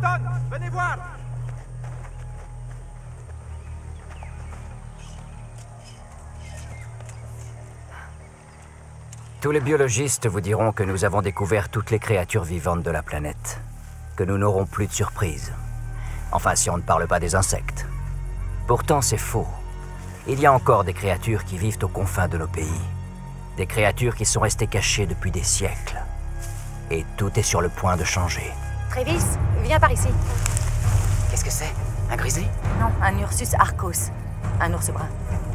Preston, venez voir. Tous les biologistes vous diront que nous avons découvert toutes les créatures vivantes de la planète. Que nous n'aurons plus de surprises. Enfin, si on ne parle pas des insectes. Pourtant, c'est faux. Il y a encore des créatures qui vivent aux confins de nos pays. Des créatures qui sont restées cachées depuis des siècles. Et tout est sur le point de changer. Travis, viens par ici. Qu'est-ce que c'est? Un grizzly? Non, un Ursus arcos. Un ours brun.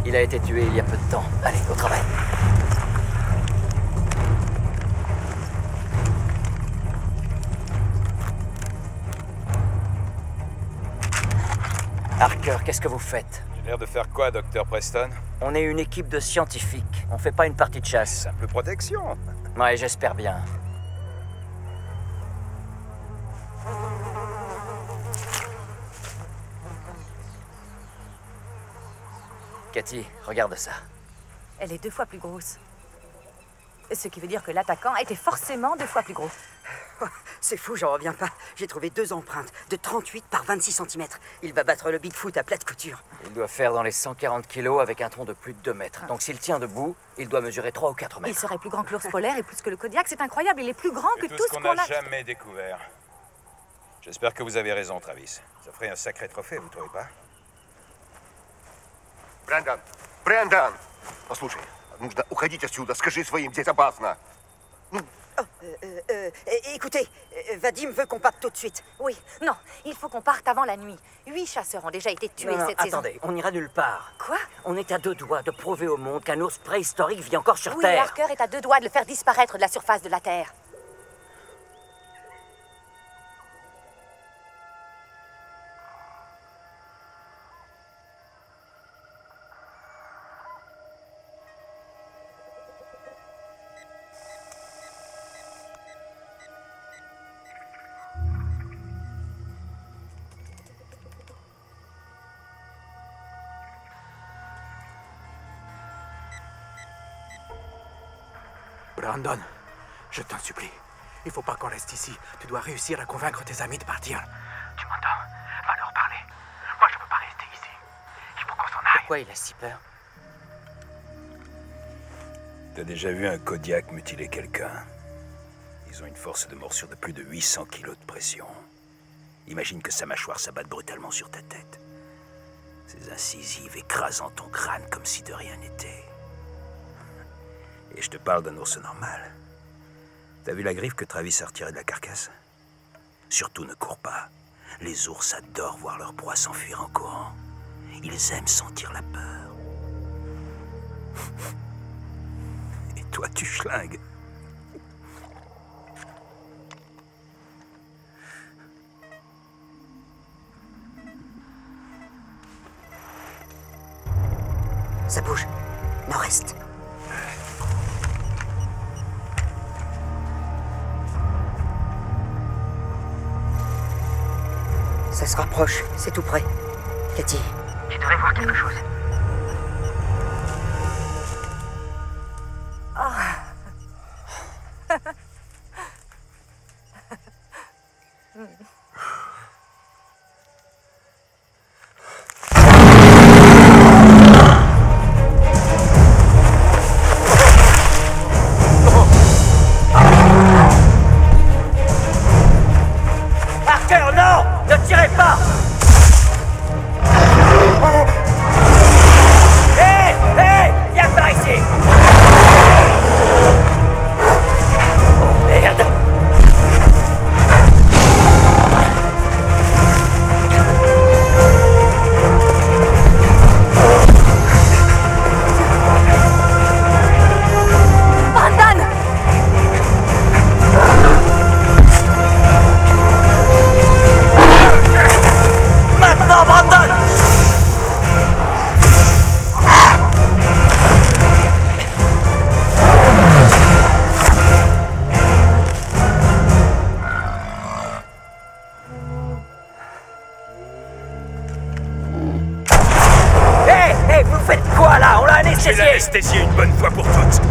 Il a été tué il y a peu de temps. Allez, au travail. Harker, qu'est-ce que vous faites? J'ai l'air de faire quoi, Dr. Preston? On est une équipe de scientifiques. On fait pas une partie de chasse. Simple protection. Ouais, j'espère bien. Cathy, regarde ça. Elle est 2 fois plus grosse. Ce qui veut dire que l'attaquant était forcément 2 fois plus gros. C'est fou, j'en reviens pas. J'ai trouvé 2 empreintes de 38 par 26 cm. Il va battre le Bigfoot à plate couture. Il doit faire dans les 140 kilos avec un tronc de plus de 2 mètres. Donc s'il tient debout, il doit mesurer 3 ou 4 mètres. Il serait plus grand que l'ours polaire et plus que le Kodiak. C'est incroyable, il est plus grand que tout tout ce ce qu'on qu'on n'a a... jamais découvert. J'espère que vous avez raison, Travis. Ça ferait un sacré trophée, vous trouvez pas? Брэндон! Послушай, нужно уходить отсюда. Скажи своим, здесь опасно. Écoutez, Vadim veut qu'on parte tout de suite. Oui, non, il faut qu'on parte avant la nuit. 8 chasseurs ont déjà été tués cette saison. Attendez, on n'ira nulle part. Quoi? On est à 2 doigts de prouver au monde qu'un ours préhistorique vit encore sur Oui, Terre. Harker est à 2 doigts de le faire disparaître de la surface de la Terre. Brandon, je t'en supplie. Il faut pas qu'on reste ici. Tu dois réussir à convaincre tes amis de partir. Tu m'entends? Va leur parler. Moi, je peux pas rester ici. Il faut qu'on s'en aille. Pourquoi il a si peur? T'as déjà vu un Kodiak mutiler quelqu'un? Ils ont une force de morsure de plus de 800 kilos de pression. Imagine que sa mâchoire s'abatte brutalement sur ta tête. Ses incisives écrasant ton crâne comme si de rien n'était. Et je te parle d'un ours normal. T'as vu la griffe que Travis a retirée de la carcasse? Surtout ne cours pas. Les ours adorent voir leur proie s'enfuir en courant. Ils aiment sentir la peur. Et toi, tu schlingues. Ça bouge. Nord-est. Ça se rapproche, c'est tout près. Cathy. Tu devrais voir quelque chose. Harker, non! Ne tirez pas! Hé! Hé! Viens par ici! Oh, merde! Brandon! Maintenant, Brandon! Hé! Hé! Vous faites quoi là? On l'a Je vais anesthésié! l'anesthésier une bonne fois pour toutes.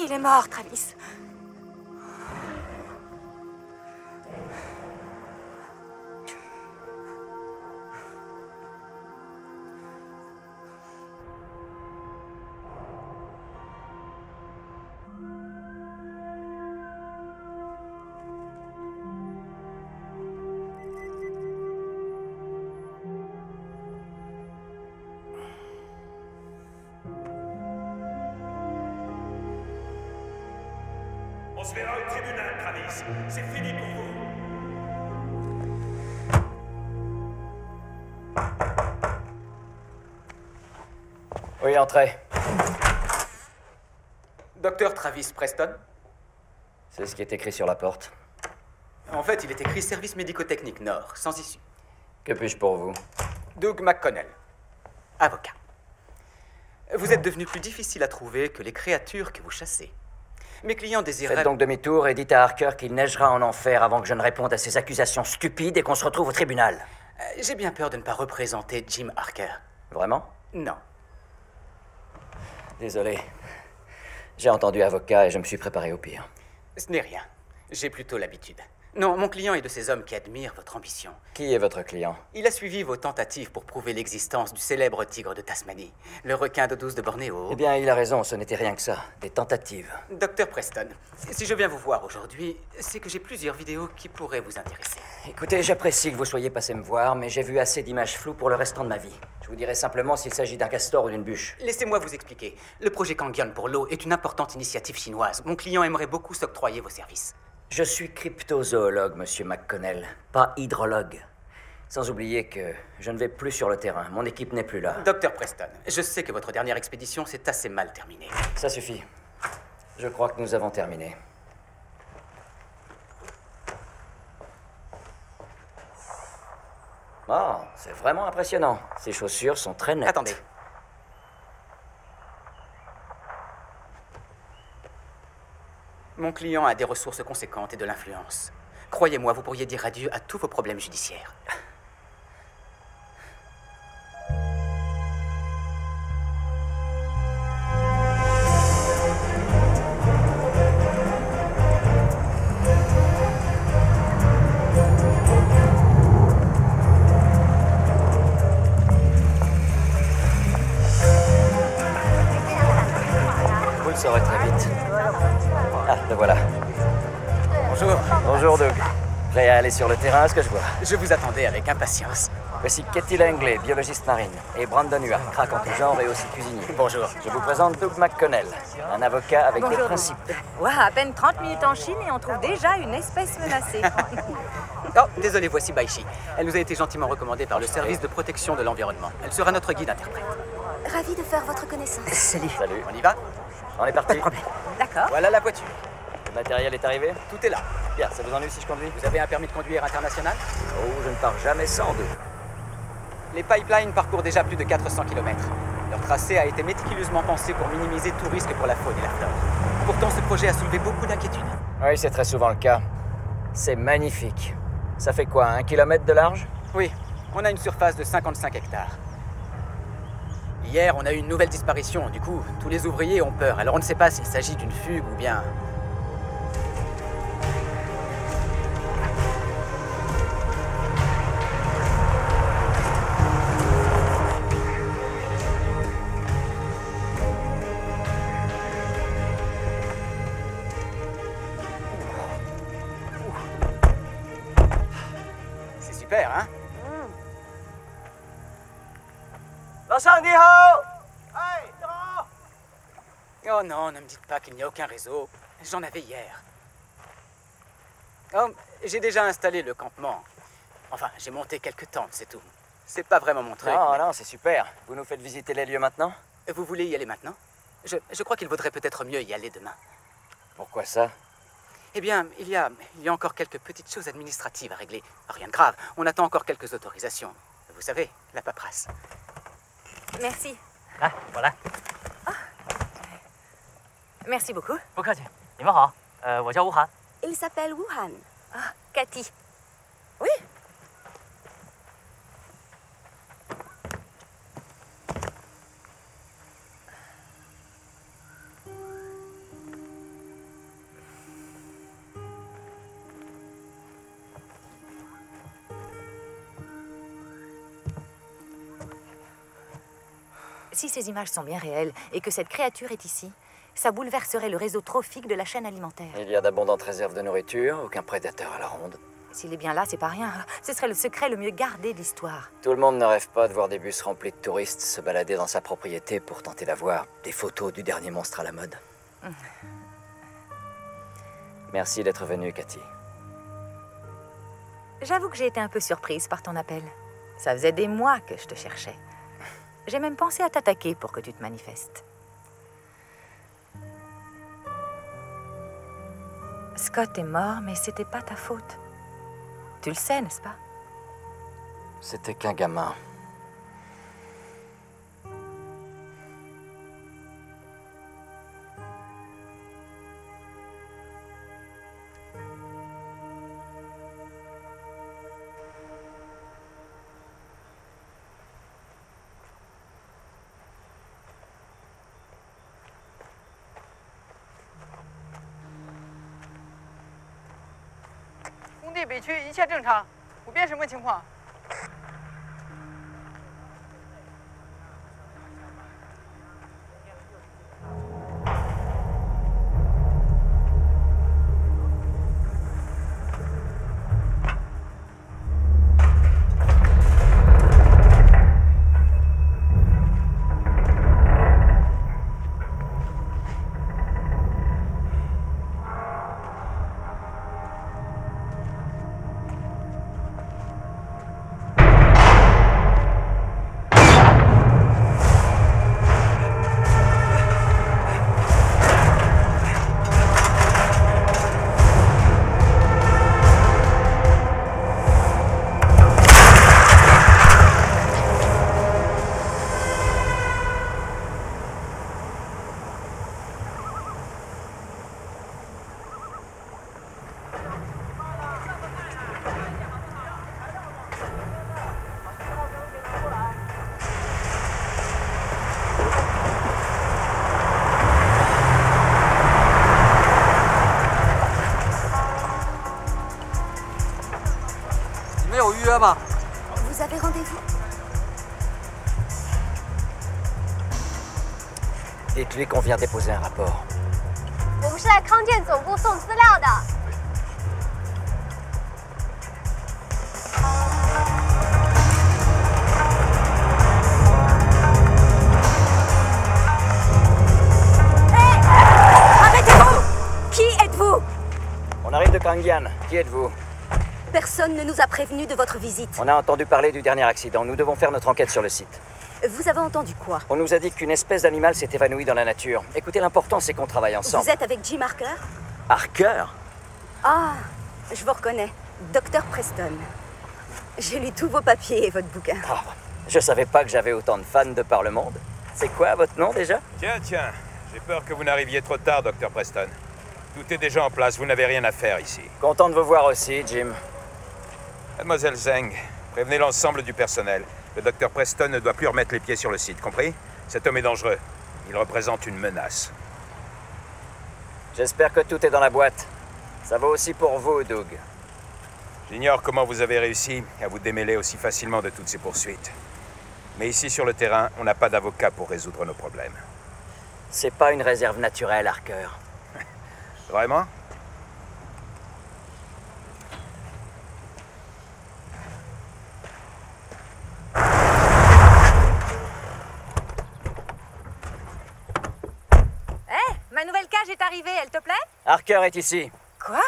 Il est mort, Travis. On se verra au tribunal, Travis. C'est fini pour vous. Oui, entrez. Docteur Travis Preston. C'est ce qui est écrit sur la porte. En fait, il est écrit Service médico-technique Nord, sans issue. Que puis-je pour vous? Doug McConnell, avocat. Vous êtes devenu plus difficile à trouver que les créatures que vous chassez. Mes clients désiraient... Faites donc demi-tour et dites à Harker qu'il neigera en enfer avant que je ne réponde à ces accusations stupides et qu'on se retrouve au tribunal. J'ai bien peur de ne pas représenter Jim Harker. Vraiment? Non. Désolé. J'ai entendu avocat et je me suis préparé au pire. Ce n'est rien. J'ai plutôt l'habitude. Non, mon client est de ces hommes qui admirent votre ambition. Qui est votre client? Il a suivi vos tentatives pour prouver l'existence du célèbre tigre de Tasmanie, le requin d'eau douce de Bornéo. Eh bien, il a raison, ce n'était rien que ça. Des tentatives. Docteur Preston, si je viens vous voir aujourd'hui, c'est que j'ai plusieurs vidéos qui pourraient vous intéresser. Écoutez, j'apprécie que vous soyez passé me voir, mais j'ai vu assez d'images floues pour le restant de ma vie. Je vous dirai simplement s'il s'agit d'un castor ou d'une bûche. Laissez-moi vous expliquer. Le projet Kangyan pour l'eau est une importante initiative chinoise. Mon client aimerait beaucoup s'octroyer vos services. Je suis cryptozoologue, monsieur McConnell, pas hydrologue. Sans oublier que je ne vais plus sur le terrain. Mon équipe n'est plus là. Docteur Preston, je sais que votre dernière expédition s'est assez mal terminée. Ça suffit. Je crois que nous avons terminé. Oh, c'est vraiment impressionnant. Ces chaussures sont très nettes. Attendez. Mon client a des ressources conséquentes et de l'influence. Croyez-moi, vous pourriez dire adieu à tous vos problèmes judiciaires. Vous le saurez très vite. Ah, le voilà. Bonjour. Bonjour, Doug. Prêt à aller sur le terrain, à ce que je vois? Je vous attendais avec impatience. Voici Katie Langley, biologiste marine, et Brandon Huard, crack en tout genre et aussi cuisinier. Bonjour. Je vous présente Doug McConnell, un avocat avec des Bonjour. principes. Ouah, à peine 30 minutes en Chine et on trouve déjà une espèce menacée. Oh, désolé, voici Baishi. Elle nous a été gentiment recommandée par le service de protection de l'environnement. Elle sera notre guide interprète. Ravi de faire votre connaissance. Salut. On y va? On est parti. D'accord. Voilà la voiture. Le matériel est arrivé? Tout est là. Bien, ça vous ennuie si je conduis? Vous avez un permis de conduire international? Oh, je ne pars jamais sans, Doug. Les pipelines parcourent déjà plus de 400 km. Leur tracé a été méticuleusement pensé pour minimiser tout risque pour la faune et la flore. Pourtant, ce projet a soulevé beaucoup d'inquiétudes. Oui, c'est très souvent le cas. C'est magnifique. Ça fait quoi, 1 kilomètre de large? Oui, on a une surface de 55 hectares. Hier, on a eu une nouvelle disparition. Du coup, tous les ouvriers ont peur. Alors on ne sait pas s'il s'agit d'une fugue ou bien... C'est super, hein? Oh non, ne me dites pas qu'il n'y a aucun réseau. J'en avais hier. Oh, j'ai déjà installé le campement. Enfin, j'ai monté quelques tentes, c'est tout. C'est pas vraiment mon truc. Non, mais- non, c'est super. Vous nous faites visiter les lieux maintenant? Vous voulez y aller maintenant? Je crois qu'il vaudrait peut-être mieux y aller demain. Pourquoi ça? Eh bien, il y a encore quelques petites choses administratives à régler. Rien de grave. On attend encore quelques autorisations. Vous savez, la paperasse. Merci. Ah, voilà， Merci beaucoup. 不客气。你们好，我叫吴涵。 Il s'appelle Wuhan. Ah, Cathy. Oui. Si ces images sont bien réelles et que cette créature est ici, ça bouleverserait le réseau trophique de la chaîne alimentaire. Il y a d'abondantes réserves de nourriture, aucun prédateur à la ronde. S'il est bien là, c'est pas rien. Ce serait le secret le mieux gardé de l'histoire. Tout le monde ne rêve pas de voir des bus remplis de touristes se balader dans sa propriété pour tenter d'avoir des photos du dernier monstre à la mode. Merci d'être venue, Cathy. J'avoue que j'ai été un peu surprise par ton appel. Ça faisait des mois que je te cherchais. J'ai même pensé à t'attaquer pour que tu te manifestes. Scott est mort, mais c'était pas ta faute. Tu le sais, n'est-ce pas? C'était qu'un gamin.北区一切正常，普遍什么情况？Vous avez rendez-vous? Dites-lui qu'on vient déposer un rapport. 我们是来康健总部送资料的。Arrêtez-vous! Qui êtes-vous? On arrive de Kangian. Qui êtes-vous? Personne ne nous a prévenus de votre visite. On a entendu parler du dernier accident. Nous devons faire notre enquête sur le site. Vous avez entendu quoi? On nous a dit qu'une espèce d'animal s'est évanouie dans la nature. Écoutez, l'important c'est qu'on travaille ensemble. Vous êtes avec Jim Harker? Harker? Ah, je vous reconnais. Dr. Preston. J'ai lu tous vos papiers et votre bouquin. Oh, je savais pas que j'avais autant de fans de par le monde. C'est quoi votre nom déjà? Tiens, j'ai peur que vous n'arriviez trop tard, Dr. Preston. Tout est déjà en place, vous n'avez rien à faire ici. Content de vous voir aussi, Jim. Mademoiselle Zeng, prévenez l'ensemble du personnel. Le Dr. Preston ne doit plus remettre les pieds sur le site, compris? Cet homme est dangereux. Il représente une menace. J'espère que tout est dans la boîte. Ça vaut aussi pour vous, Doug. J'ignore comment vous avez réussi à vous démêler aussi facilement de toutes ces poursuites. Mais ici, sur le terrain, on n'a pas d'avocat pour résoudre nos problèmes. C'est pas une réserve naturelle, Harker. Vraiment? Ma nouvelle cage est arrivée, elle te plaît? Harker est ici. Quoi?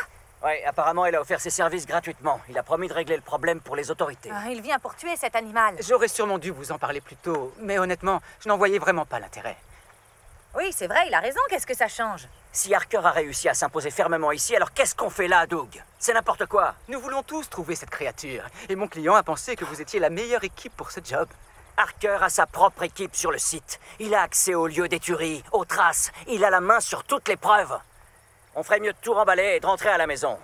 Ouais, apparemment, il a offert ses services gratuitement. Il a promis de régler le problème pour les autorités. Ah, il vient pour tuer cet animal. J'aurais sûrement dû vous en parler plus tôt, mais honnêtement, je n'en voyais vraiment pas l'intérêt. Oui, c'est vrai, il a raison, qu'est-ce que ça change? Si Harker a réussi à s'imposer fermement ici, alors qu'est-ce qu'on fait là, Doug? C'est n'importe quoi. Nous voulons tous trouver cette créature, et mon client a pensé que vous étiez la meilleure équipe pour ce job. Harker a sa propre équipe sur le site. Il a accès aux lieux des tueries, aux traces. Il a la main sur toutes les preuves. On ferait mieux de tout remballer et de rentrer à la maison.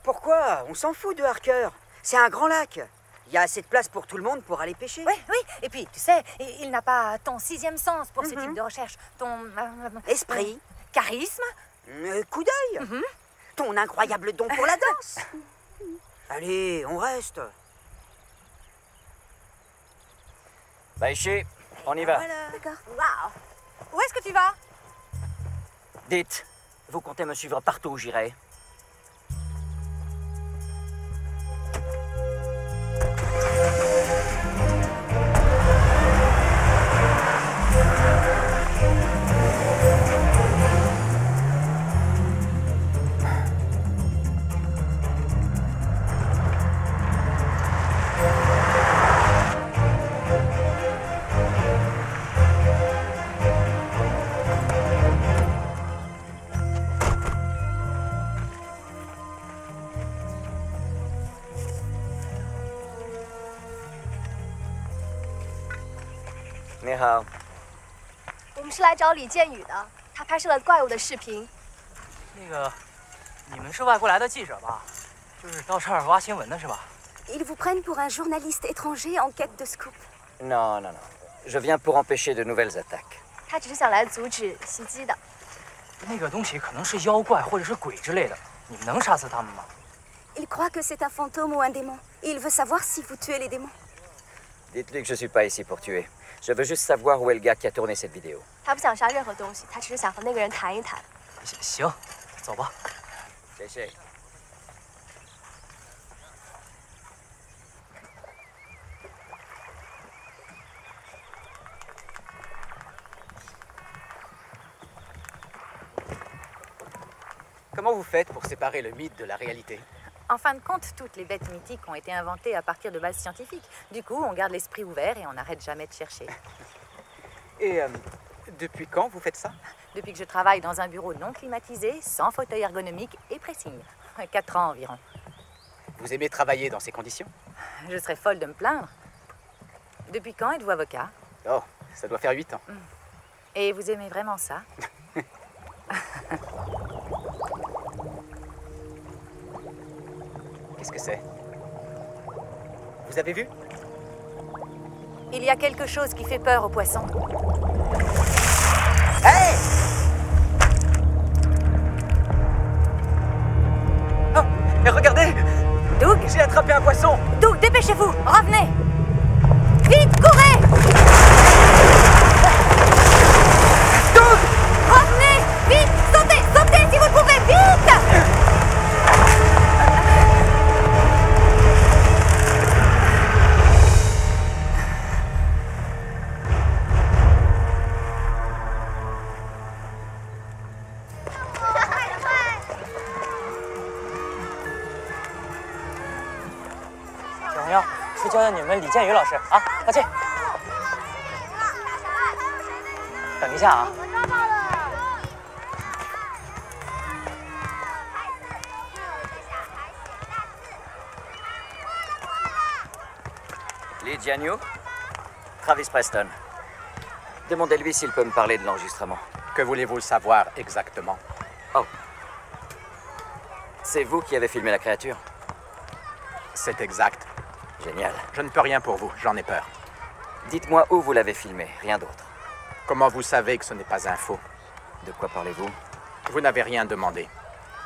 Pourquoi? On s'en fout de Harker. C'est un grand lac. Il y a assez de place pour tout le monde pour aller pêcher. Oui, oui. Et puis, tu sais, il n'a pas ton sixième sens pour ce type de recherche. Ton... esprit. Charisme. Coup d'œil. Ton incroyable don pour la danse. Allez, on reste. Baishi, On y va. Voilà. D'accord. Waouh! Où est-ce que tu vas? Dites, vous comptez me suivre partout où j'irai?你好。我们是来找李建宇的，他拍摄了怪物的视频。那个，你们是外国来的记者吧？就是到这儿挖新闻的是吧？ Ils vous prennent pour un journaliste étranger en quête de scoop. Non, non, non. Je viens pour empêcher de nouvelles attaques. 他只是想来阻止袭击的。那个东西可能是妖怪或者是鬼之类的，你们能杀死他们吗？ Il croit que c'est un fantôme ou un démon. Il veut savoir si vous tuez les démons. Dites-lui que je suis pas ici pour tuer. Je veux juste savoir où est le gars qui a tourné cette vidéo. 他不想杀任何东西，他只是想和那个人谈一谈。行，走吧。谢谢。 Comment vous faites pour séparer le mythe de la réalité? En fin de compte, toutes les bêtes mythiques ont été inventées à partir de bases scientifiques. Du coup, on garde l'esprit ouvert et on n'arrête jamais de chercher. Et depuis quand vous faites ça? Depuis que je travaille dans un bureau non climatisé, sans fauteuil ergonomique et pressing. 4 ans environ. Vous aimez travailler dans ces conditions? Je serais folle de me plaindre. Depuis quand êtes-vous avocat? Oh, ça doit faire 8 ans. Et vous aimez vraiment ça? Qu'est-ce que c'est? Vous avez vu? Il y a quelque chose qui fait peur aux poissons. Hey! Oh, et regardez! Doug! J'ai attrapé un poisson! Doug, dépêchez-vous! Revenez! Vite, courez! Doug! Revenez! Vite! Sautez! Sautez si vous le pouvez! Vite!小红是教教你们李建宇老师啊，快去。等一下啊。 Lee Jianyu, Travis Preston. Demandez-lui s'il peut me parler de l'enregistrement. Que voulez-vous savoir exactement? Oh. C'est vous qui avez filmé la créature? C'est exact. Génial. Je ne peux rien pour vous, j'en ai peur. Dites-moi où vous l'avez filmé, rien d'autre. Comment vous savez que ce n'est pas un faux? De quoi parlez-vous? Vous n'avez rien demandé.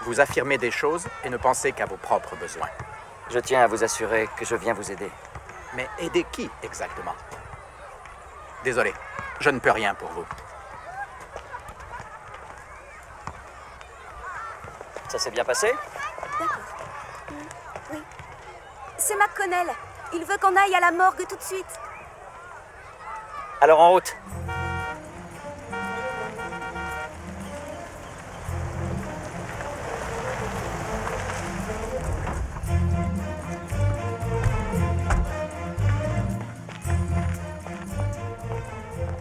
Vous affirmez des choses et ne pensez qu'à vos propres besoins. Je tiens à vous assurer que je viens vous aider. Mais aider qui exactement? Désolé, je ne peux rien pour vous. Ça s'est bien passé? D'accord. Oui. C'est McConnell. Il veut qu'on aille à la morgue tout de suite. Alors en route.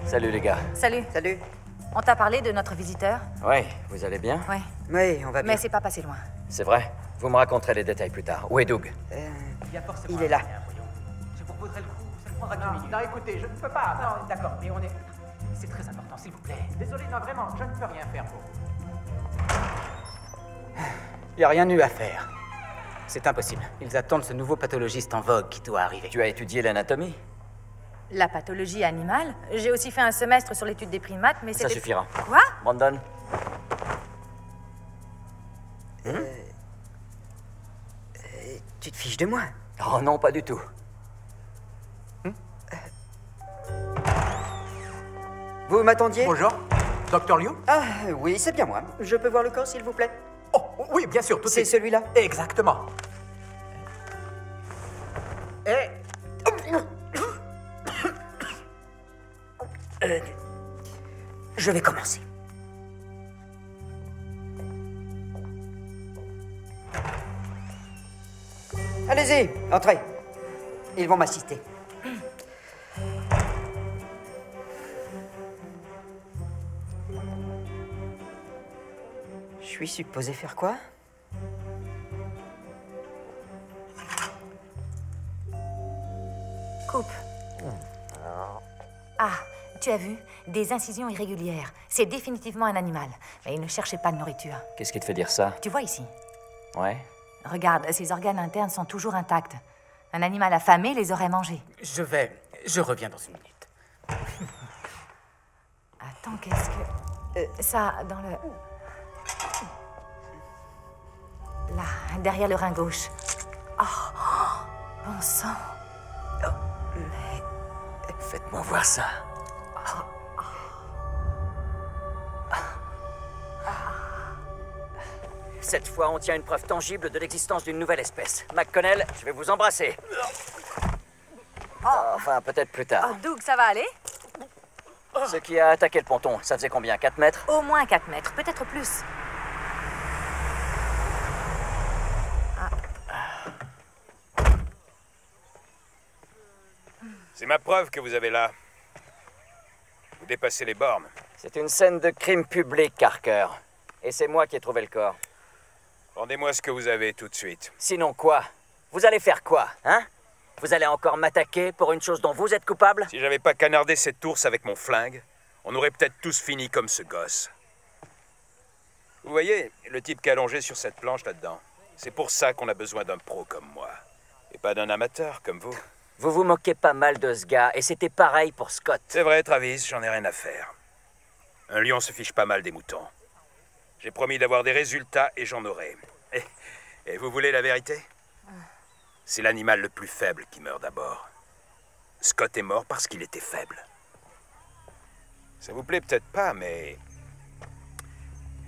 Salut les gars. Salut. Salut. On t'a parlé de notre visiteur? Oui, vous allez bien? Oui. Oui, on va bien. Mais c'est pas passé loin. C'est vrai? Vous me raconterez les détails plus tard. Où est Doug? Il est là. Je vous poserai le coup, ça ne prendra qu'une minute. Non, écoutez, je ne peux pas. Non, d'accord, mais on est... C'est très important, s'il vous plaît. Désolé, non, vraiment, je ne peux rien faire pour vous. Il n'y a rien eu à faire. C'est impossible. Ils attendent ce nouveau pathologiste en vogue qui doit arriver. Tu as étudié l'anatomie? La pathologie animale? J'ai aussi fait un semestre sur l'étude des primates, mais Ça c'était... suffira. Quoi? Brandon? Tu te fiches de moi? Oh non, pas du tout. Vous m'attendiez? Bonjour, Dr. Liu? Ah, oui, c'est bien moi. Je peux voir le corps, s'il vous plaît? Oh, oui, bien sûr, tout de C'est suite. celui-là? Exactement. Et... Je vais commencer. Allez-y, entrez. Ils vont m'assister. Je suis supposé faire quoi? Coupe. Ah, tu as vu? Des incisions irrégulières. C'est définitivement un animal. Mais il ne cherchait pas de nourriture. Qu'est-ce qui te fait dire ça? Tu vois ici? Ouais. Regarde, ses organes internes sont toujours intacts. Un animal affamé les aurait mangés. Je reviens dans une minute. Attends, qu'est-ce que... ça, dans le... Là, derrière le rein gauche. Oh, bon sang. Faites-moi voir ça. Cette fois, on tient une preuve tangible de l'existence d'une nouvelle espèce. McConnell, je vais vous embrasser. Enfin, peut-être plus tard. Oh, Doug, ça va aller? Ce qui a attaqué le ponton, ça faisait combien? 4 mètres? Au moins 4 mètres, peut-être plus. C'est ma preuve que vous avez là. Vous dépassez les bornes. C'est une scène de crime public, Carker. Et c'est moi qui ai trouvé le corps. Rendez-moi ce que vous avez tout de suite. Sinon quoi? Vous allez faire quoi, hein? Vous allez encore m'attaquer pour une chose dont vous êtes coupable? Si j'avais pas canardé cette ours avec mon flingue, on aurait peut-être tous fini comme ce gosse. Vous voyez, le type qui est allongé sur cette planche là-dedans. C'est pour ça qu'on a besoin d'un pro comme moi. Et pas d'un amateur comme vous. Vous vous moquez pas mal de ce gars, et c'était pareil pour Scott. C'est vrai, Travis, j'en ai rien à faire. Un lion se fiche pas mal des moutons. J'ai promis d'avoir des résultats et j'en aurai. Et vous voulez la vérité? C'est l'animal le plus faible qui meurt d'abord. Scott est mort parce qu'il était faible. Ça vous plaît peut-être pas, mais...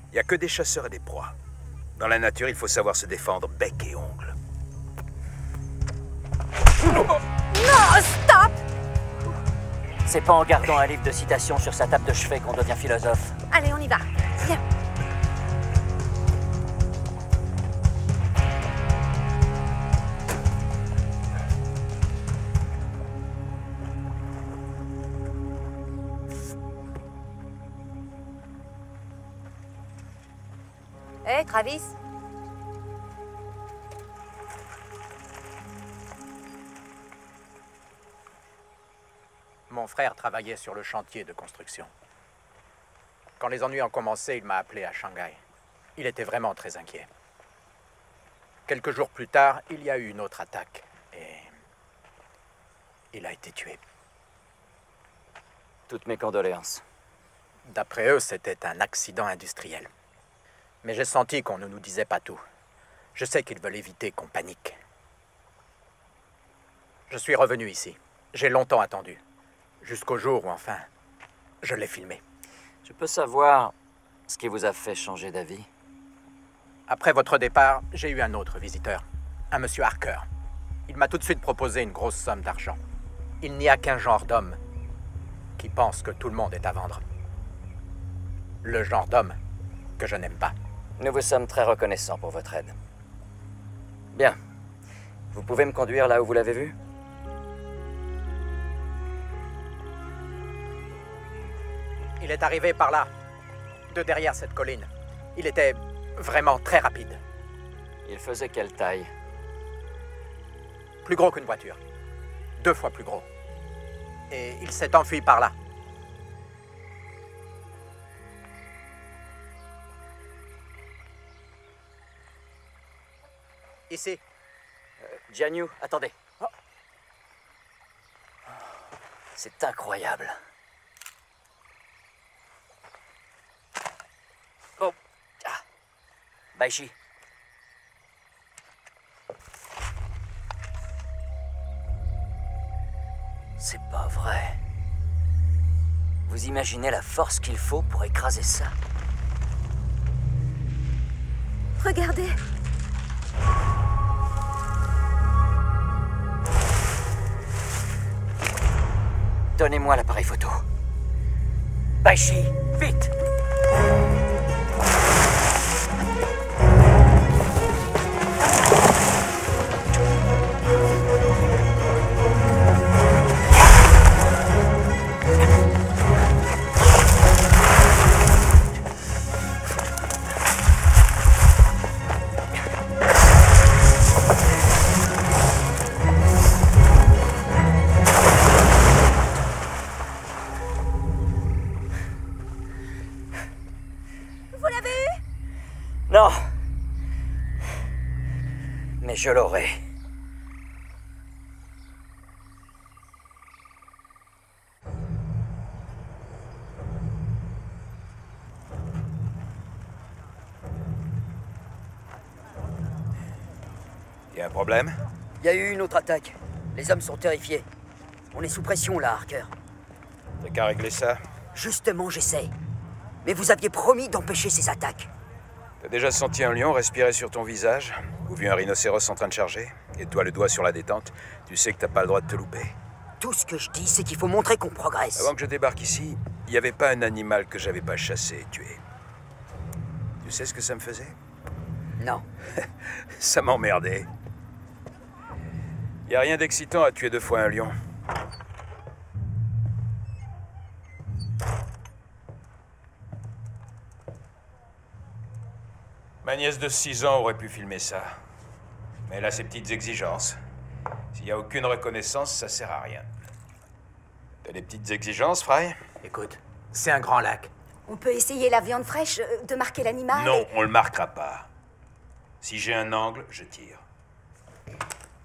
il n'y a que des chasseurs et des proies. Dans la nature, il faut savoir se défendre bec et ongle. Non, stop! C'est pas en gardant un livre de citations sur sa table de chevet qu'on devient philosophe. Allez, on y va. Viens. Hé, Travis? Mon frère travaillait sur le chantier de construction. Quand les ennuis ont commencé, il m'a appelé à Shanghai. Il était vraiment très inquiet. Quelques jours plus tard, il y a eu une autre attaque. Et... il a été tué. Toutes mes condoléances. D'après eux, c'était un accident industriel. Mais j'ai senti qu'on ne nous disait pas tout. Je sais qu'ils veulent éviter qu'on panique. Je suis revenu ici. J'ai longtemps attendu. Jusqu'au jour où, enfin, je l'ai filmé. Je peux savoir ce qui vous a fait changer d'avis? Après votre départ, j'ai eu un autre visiteur. Un monsieur Harker. Il m'a tout de suite proposé une grosse somme d'argent. Il n'y a qu'un genre d'homme qui pense que tout le monde est à vendre. Le genre d'homme que je n'aime pas. Nous vous sommes très reconnaissants pour votre aide. Bien. Vous pouvez me conduire là où vous l'avez vu? Il est arrivé par là, de derrière cette colline. Il était vraiment très rapide. Il faisait quelle taille? Plus gros qu'une voiture. 2 fois plus gros. Et il s'est enfui par là. Ici. Jianyu, attendez. Oh. C'est incroyable. Oh. Ah. Baishi. C'est pas vrai. Vous Vous imaginez la force qu'il faut pour écraser ça? Regardez. Donnez-moi l'appareil photo. Baishi, vite! Non. Mais je l'aurai. Y a un problème? Il y a eu une autre attaque. Les hommes sont terrifiés. On est sous pression là, Harker. T'as qu'à régler ça? Justement, j'essaie. Mais vous aviez promis d'empêcher ces attaques. T'as déjà senti un lion respirer sur ton visage? Ou vu un rhinocéros en train de charger? Et toi, le doigt sur la détente, tu sais que t'as pas le droit de te louper. Tout ce que je dis, c'est qu'il faut montrer qu'on progresse. Avant que je débarque ici, il n'y avait pas un animal que j'avais pas chassé et tué. Tu sais ce que ça me faisait? Non. Ça m'emmerdait. Y a rien d'excitant à tuer 2 fois un lion. Ma nièce de 6 ans aurait pu filmer ça. Mais elle a ses petites exigences. S'il n'y a aucune reconnaissance, ça sert à rien. T'as des petites exigences, Fry? Écoute, c'est un grand lac. On peut essayer la viande fraîche, de marquer l'animal. Non, on le marquera pas. Si j'ai un angle, je tire.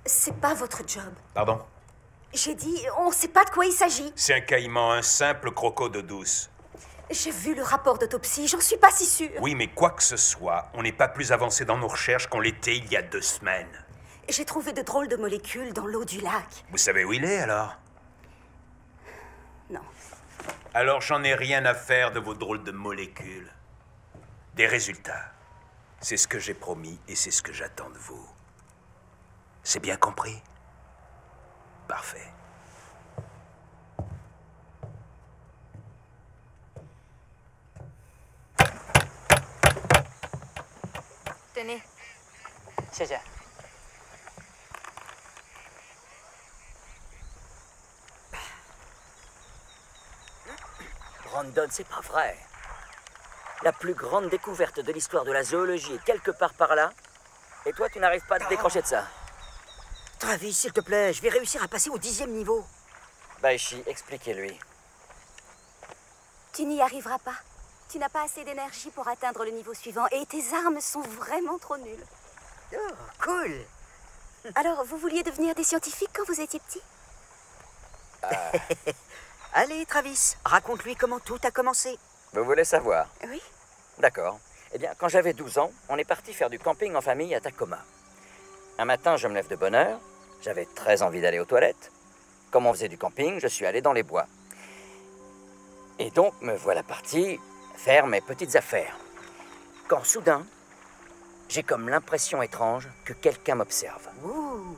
C'est pas votre job. Pardon? J'ai dit, on sait pas de quoi il s'agit. C'est un caïman, un simple croco d'eau douce. J'ai vu le rapport d'autopsie, j'en suis pas si sûre. Oui, mais quoi que ce soit, on n'est pas plus avancé dans nos recherches qu'on l'était il y a 2 semaines. J'ai trouvé de drôles de molécules dans l'eau du lac. Vous savez où il est, alors? Non. Alors j'en ai rien à faire de vos drôles de molécules. Des résultats. C'est ce que j'ai promis et c'est ce que j'attends de vous. C'est bien compris? Parfait. Tenez. 谢谢。 Brandon, c'est pas vrai. La plus grande découverte de l'histoire de la zoologie est quelque part par là. Et toi, tu n'arrives pas à te décrocher de ça. Travis, s'il te plaît, je vais réussir à passer au 10e niveau. Baishi, expliquez-lui. Tu n'y arriveras pas. Tu n'as pas assez d'énergie pour atteindre le niveau suivant et tes armes sont vraiment trop nulles. Oh, cool. Alors, vous vouliez devenir des scientifiques quand vous étiez petit? Allez, Travis, raconte-lui comment tout a commencé. Vous voulez savoir? Oui. D'accord. Eh bien, quand j'avais 12 ans, on est parti faire du camping en famille à Tacoma. Un matin, je me lève de bonne heure. J'avais très envie d'aller aux toilettes. Comme on faisait du camping, je suis allé dans les bois. Et donc, me voilà parti faire mes petites affaires. Quand soudain, j'ai comme l'impression étrange que quelqu'un m'observe. Ouh.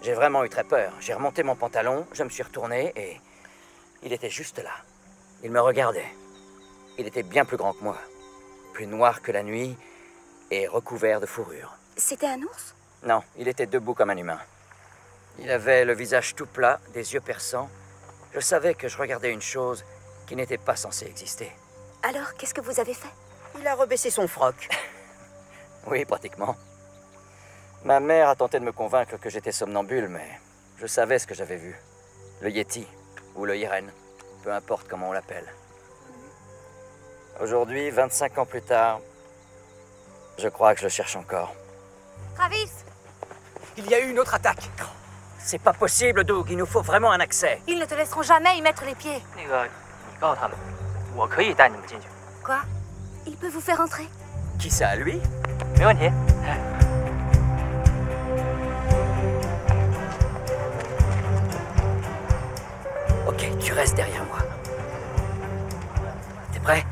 J'ai vraiment eu très peur. J'ai remonté mon pantalon, je me suis retourné et il était juste là. Il me regardait. Il était bien plus grand que moi, plus noir que la nuit et recouvert de fourrure. C'était un ours? Non, il était debout comme un humain. Il avait le visage tout plat, des yeux perçants. Je savais que je regardais une chose qui n'était pas censée exister. Alors, qu'est-ce que vous avez fait? Il a rebaissé son froc. Oui, pratiquement. Ma mère a tenté de me convaincre que j'étais somnambule, mais je savais ce que j'avais vu. Le Yeti, ou le Hiren, peu importe comment on l'appelle. Aujourd'hui, 25 ans plus tard, je crois que je le cherche encore. Travis! Il y a eu une autre attaque. C'est pas possible, Doug. Il nous faut vraiment un accès. Ils ne te laisseront jamais y mettre les pieds. 那个，你告诉他们，我可以带你们进去， Quoi? Il peut vous faire entrer? Qui ça, lui? 没问题。哎， Ok, tu restes derrière moi. Prêt?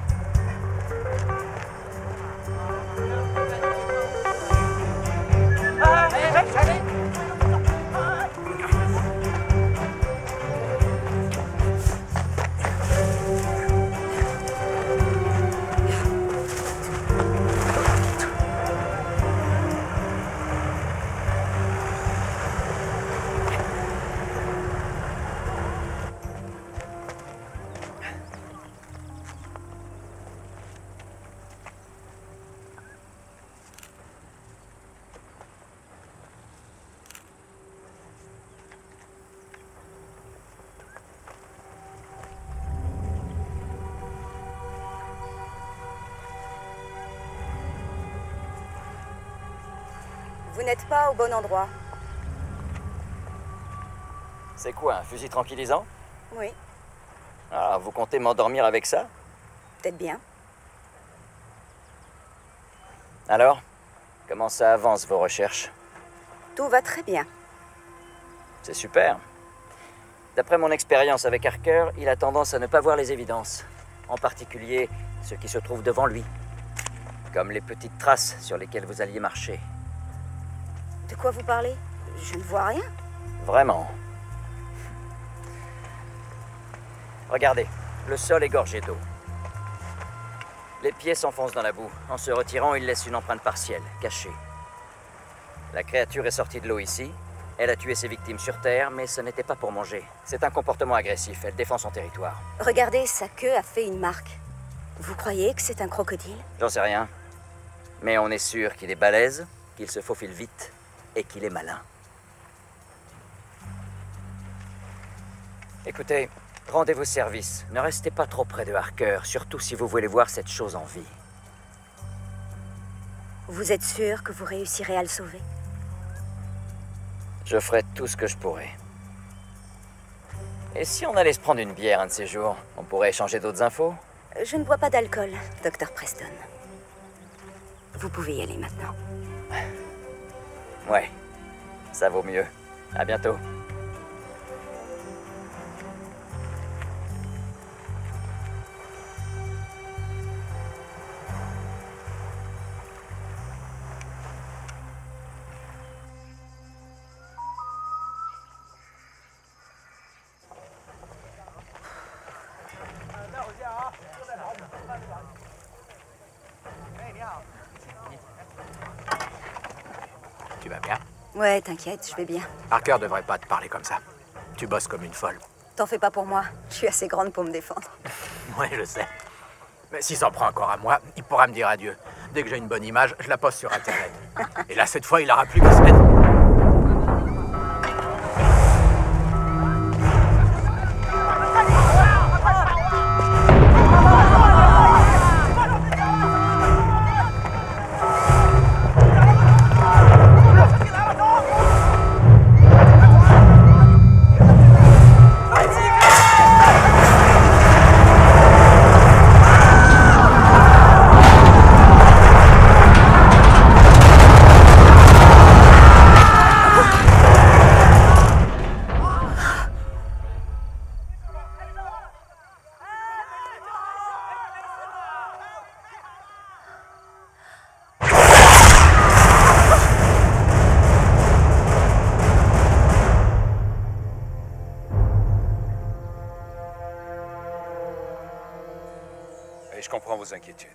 Vous n'êtes pas au bon endroit. C'est quoi, un fusil tranquillisant? Oui, Ah, vous comptez m'endormir avec ça? peut-être bien. Alors, comment ça avance vos recherches? Tout va très bien. C'est super. D'après mon expérience avec Harker, il a tendance à ne pas voir les évidences. En particulier, ce qui se trouve devant lui. Comme les petites traces sur lesquelles vous alliez marcher. De quoi vous parlez? Je ne vois rien. Vraiment. Regardez, le sol est gorgé d'eau. Les pieds s'enfoncent dans la boue. En se retirant, il laisse une empreinte partielle, cachée. La créature est sortie de l'eau ici. Elle a tué ses victimes sur Terre, mais ce n'était pas pour manger. C'est un comportement agressif. Elle défend son territoire. Regardez, sa queue a fait une marque. Vous croyez que c'est un crocodile? J'en sais rien. Mais on est sûr qu'il est balèze, qu'il se faufile vite et qu'il est malin. Écoutez, rendez-vous service. Ne restez pas trop près de Harker, surtout si vous voulez voir cette chose en vie. Vous êtes sûr que vous réussirez à le sauver? Je ferai tout ce que je pourrai. Et si on allait se prendre une bière un de ces jours, on pourrait échanger d'autres infos? Je ne bois pas d'alcool, Dr. Preston. Vous pouvez y aller maintenant. Ouais, ça vaut mieux. À bientôt. Tu vas bien? Ouais, t'inquiète, je vais bien. Harker devrait pas te parler comme ça. Tu bosses comme une folle. T'en fais pas pour moi. Je suis assez grande pour me défendre. Ouais, je sais. Mais s'il s'en prend encore à moi, il pourra me dire adieu. Dès que j'ai une bonne image, je la poste sur Internet. Et là, cette fois, il aura plus qu'à se mettre... Je comprends vos inquiétudes.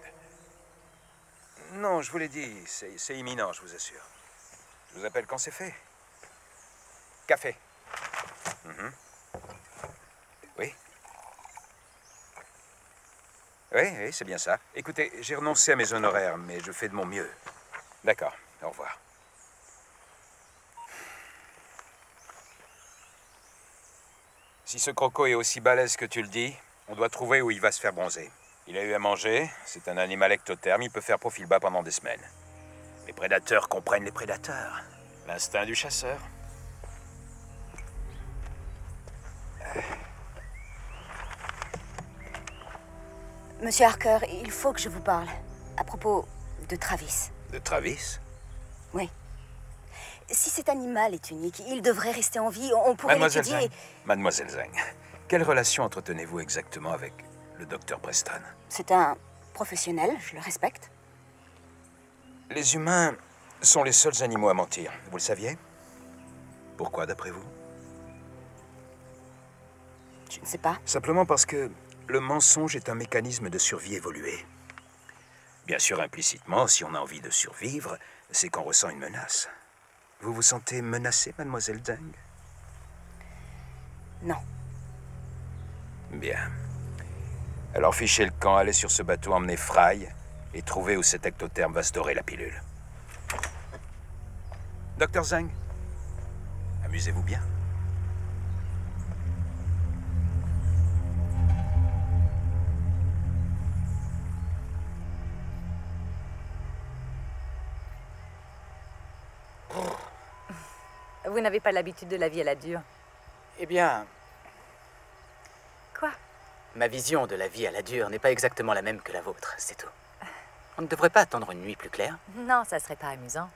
Non, je vous l'ai dit, c'est imminent, je vous assure. Je vous appelle quand c'est fait. Café. Oui. Oui, c'est bien ça. Écoutez, j'ai renoncé à mes honoraires, mais je fais de mon mieux. D'accord, au revoir. Si ce croco est aussi balèze que tu le dis, on doit trouver où il va se faire bronzer. Il a eu à manger, c'est un animal ectotherme, il peut faire profil bas pendant des semaines. Les prédateurs comprennent les prédateurs. L'instinct du chasseur. Monsieur Harker, il faut que je vous parle. À propos de Travis. De Travis? Oui. Si cet animal est unique, il devrait rester en vie. On pourrait l'étudier. Mademoiselle Zhang, quelle relation entretenez-vous exactement avec le docteur Preston. C'est un professionnel, je le respecte. Les humains sont les seuls animaux à mentir. Vous le saviez? Pourquoi, d'après vous? Je ne sais pas. Simplement parce que le mensonge est un mécanisme de survie évolué. Bien sûr, implicitement, si on a envie de survivre, c'est qu'on ressent une menace. Vous vous sentez menacée, mademoiselle Zhang? Non. Bien. Alors fichez le camp, allez sur ce bateau, emmenez Fry, et trouvez où cet ectotherme va se dorer la pilule. Docteur Zhang, amusez-vous bien. Vous n'avez pas l'habitude de la vie à la dure. Eh bien, Quoi? ma vision de la vie à la dure n'est pas exactement la même que la vôtre, c'est tout. On ne devrait pas attendre une nuit plus claire? Non, ça serait pas amusant.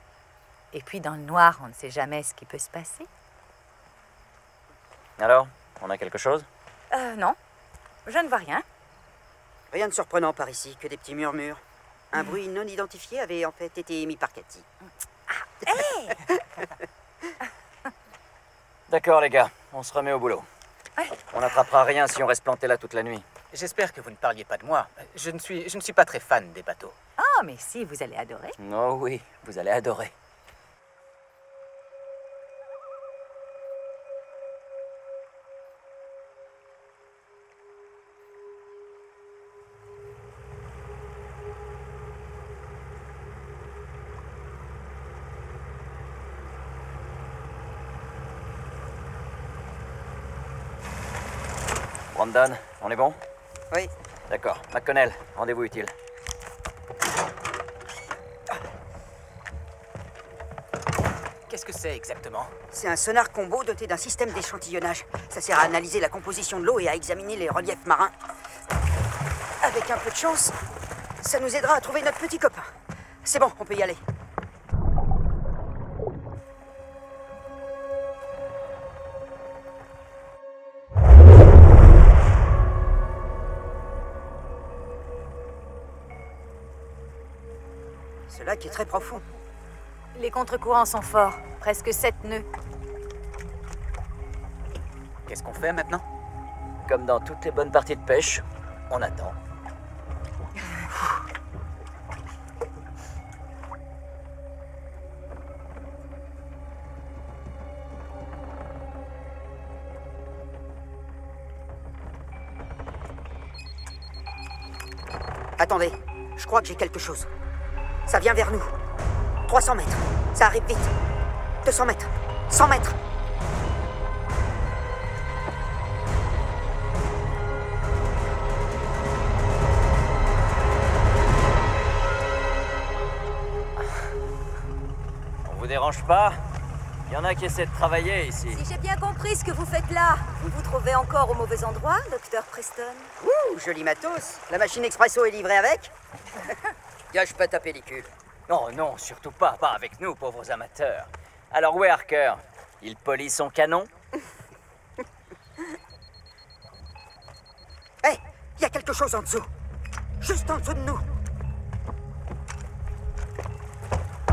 Et puis dans le noir, on ne sait jamais ce qui peut se passer. Alors, on a quelque chose? Non. Je ne vois rien. Rien de surprenant par ici, que des petits murmures. Un bruit non identifié avait en fait été émis par Cathy. D'accord, les gars, on se remet au boulot. On n'attrapera rien si on reste planté là toute la nuit. J'espère que vous ne parliez pas de moi. Je ne suis pas très fan des bateaux. Oh, mais si, vous allez adorer. Oh oui, vous allez adorer. Brandon, on est bon? Oui. D'accord. McConnell, rendez-vous utile. Qu'est-ce que c'est exactement? C'est un sonar combo doté d'un système d'échantillonnage. Ça sert à analyser la composition de l'eau et à examiner les reliefs marins. Avec un peu de chance, ça nous aidera à trouver notre petit copain. C'est bon, on peut y aller. Ce lac est très profond. Les contre-courants sont forts. Presque 7 nœuds. Qu'est-ce qu'on fait maintenant? Comme dans toutes les bonnes parties de pêche, on attend. Attendez, je crois que j'ai quelque chose. Ça vient vers nous. 300 mètres. Ça arrive vite. 200 mètres. 100 mètres. On vous dérange pas? Il y en a qui essaient de travailler ici. Si j'ai bien compris ce que vous faites là, vous vous trouvez encore au mauvais endroit, docteur Preston? Ouh, joli matos. La machine expresso est livrée avec. Gâche pas ta pellicule. Non, non, surtout pas. Pas avec nous, pauvres amateurs. Alors où est Harker? Il polit son canon? Hé, il y a quelque chose en dessous. Juste en dessous de nous.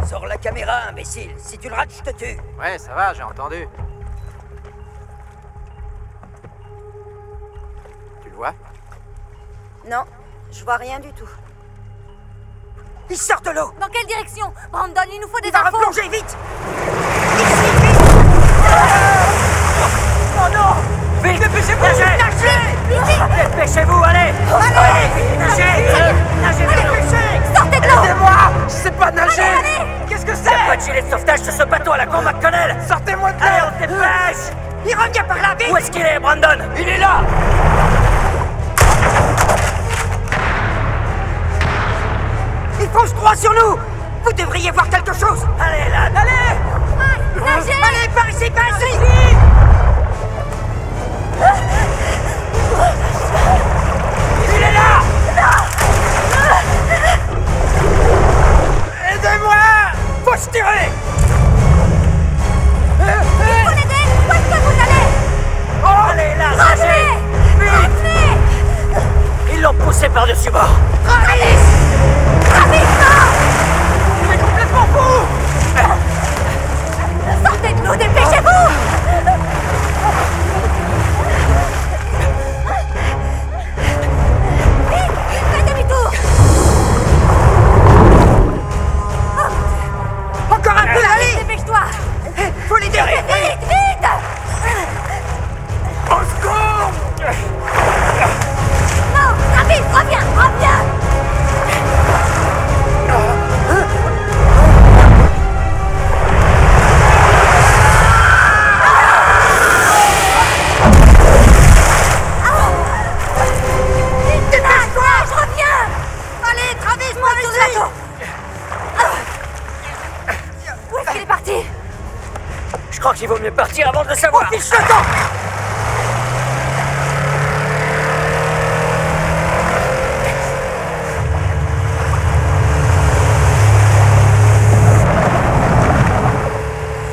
Sors la caméra, imbécile. Si tu le rates, je te tue. Ouais, ça va, j'ai entendu. Tu le vois? Non, je vois rien du tout. Il sort de l'eau. Dans quelle direction? Brandon, il nous faut des Il va infos. replonger vite. Ici, vite. Oh non! Vite, dépêchez-vous! Nagez! Dépêchez-vous, allez! Allez, nagez! Nagez, vite! Sortez de l'eau! Aidez-moi! Je sais pas nager! Allez! Qu'est-ce que Y'a pas de c'est? gilet de sauvetage sur ce bateau à la con, McConnell! Sortez-moi de Allez, là! on se dépêche! Il revient par là, vite. Où est-ce qu'il est, Brandon? Il est là! Il fonce droit sur nous. Vous devriez voir quelque chose. Allez, là! Allez. Nagez! Allez, par ici, par ici. Il est là! Aidez-moi! Faut se tirer! Il faut l'aider! Où est-ce que vous allez? Allez, là, nagez! Vite! Revenez! Ils l'ont l'ont poussé par-dessus bord. Travis! Travis, non! Tu es complètement fou! Sortez de l'eau, dépêchez-vous! Vite! Faites demi-tour! Encore un peu, allez! Dépêche-toi! Faut les derrière! Vite, vite! Au secours! Non! Travis, reviens! Reviens! Dépêche-toi! Je reviens! Allez, Travis, Monte par sur le ici! bateau! Où est-ce qu'il est parti? Je crois qu'il vaut mieux partir avant de le savoir. Fiche le temps!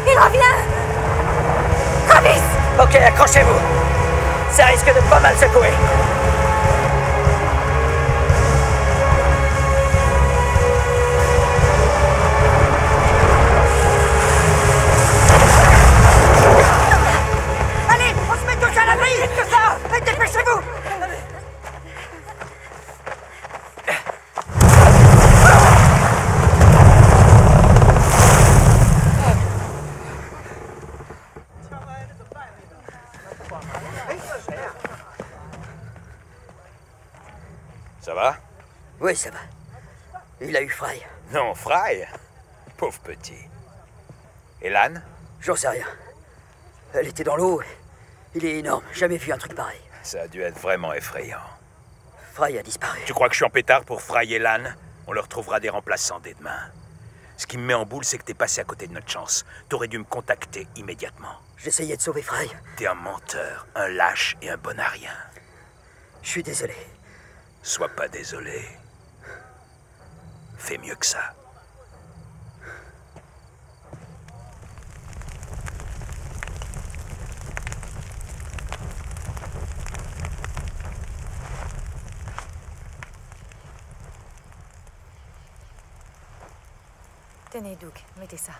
Il revient! Travis! Ok, accrochez-vous. Ça risque de pas mal secouer. Allez, on se met tous à l'abri! Vite que ça! Et dépêchez-vous! Ça va? Oui, ça va. Il a eu Fry. Non, Fry? Pauvre petit. Et Lan? J'en sais rien. Elle était dans l'eau. Il est énorme. Jamais vu un truc pareil. Ça a dû être vraiment effrayant. Fry a disparu. Tu crois que je suis en pétard pour Fry et Lan? On leur trouvera des remplaçants dès demain. Ce qui me met en boule, c'est que t'es passé à côté de notre chance. T'aurais dû me contacter immédiatement. J'essayais de sauver Fry. T'es un menteur, un lâche et un bon à rien. Je suis désolé. Sois pas désolé. Fais mieux que ça. Tenez, Doug, mettez ça.